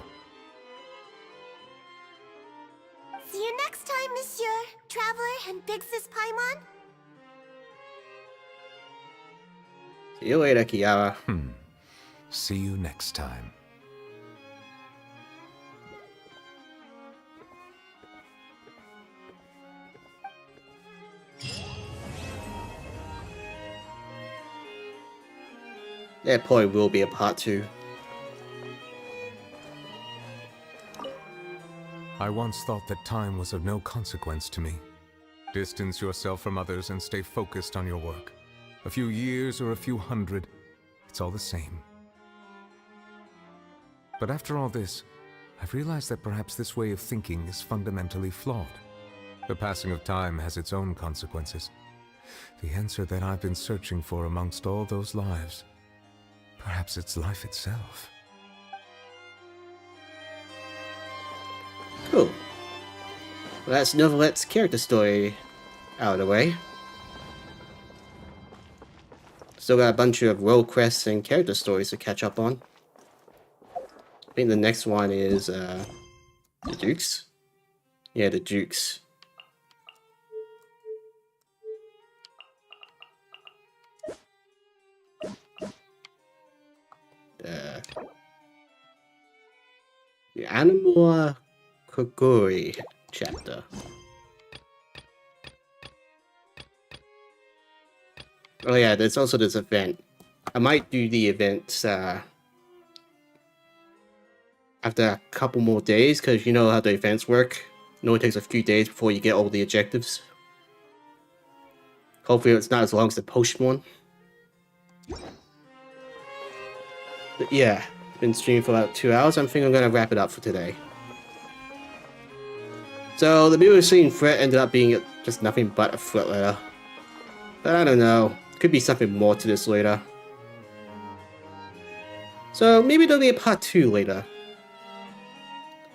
See you next time, Monsieur, Traveler. fix this Paimon?
See you later, Kiara.
See you next time.
There probably will be a part 2.
I once thought that time was of no consequence to me. Distance yourself from others and stay focused on your work. A few years or a few hundred, it's all the same. But after all this, I've realized that perhaps this way of thinking is fundamentally flawed. The passing of time has its own consequences. The answer that I've been searching for amongst all those lives, perhaps it's life itself.
Cool. Well, that's Neuvillette's character story out of the way. Still got a bunch of role quests and character stories to catch up on. I think the next one is the Dukes. Yeah, the Dukes. The Xanmoas Kogori chapter. Oh yeah, there's also this event. I might do the event after a couple more days, because you know how the events work. It only takes a few days before you get all the objectives. Hopefully it's not as long as the post one. But yeah, been streaming for about 2 hours. I think I'm gonna wrap it up for today. So the Bluesky threat ended up being just nothing but a threat letter. But I don't know. Could be something more to this later. So maybe there'll be a part 2 later.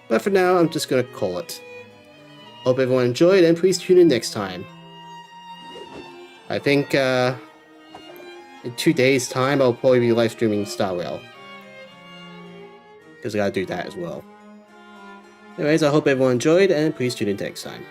But for now, I'm just gonna call it. Hope everyone enjoyed, and please tune in next time. I think in 2 days' time, I'll probably be live streaming Star Rail. Because I gotta do that as well. Anyways, I hope everyone enjoyed, and please tune in next time.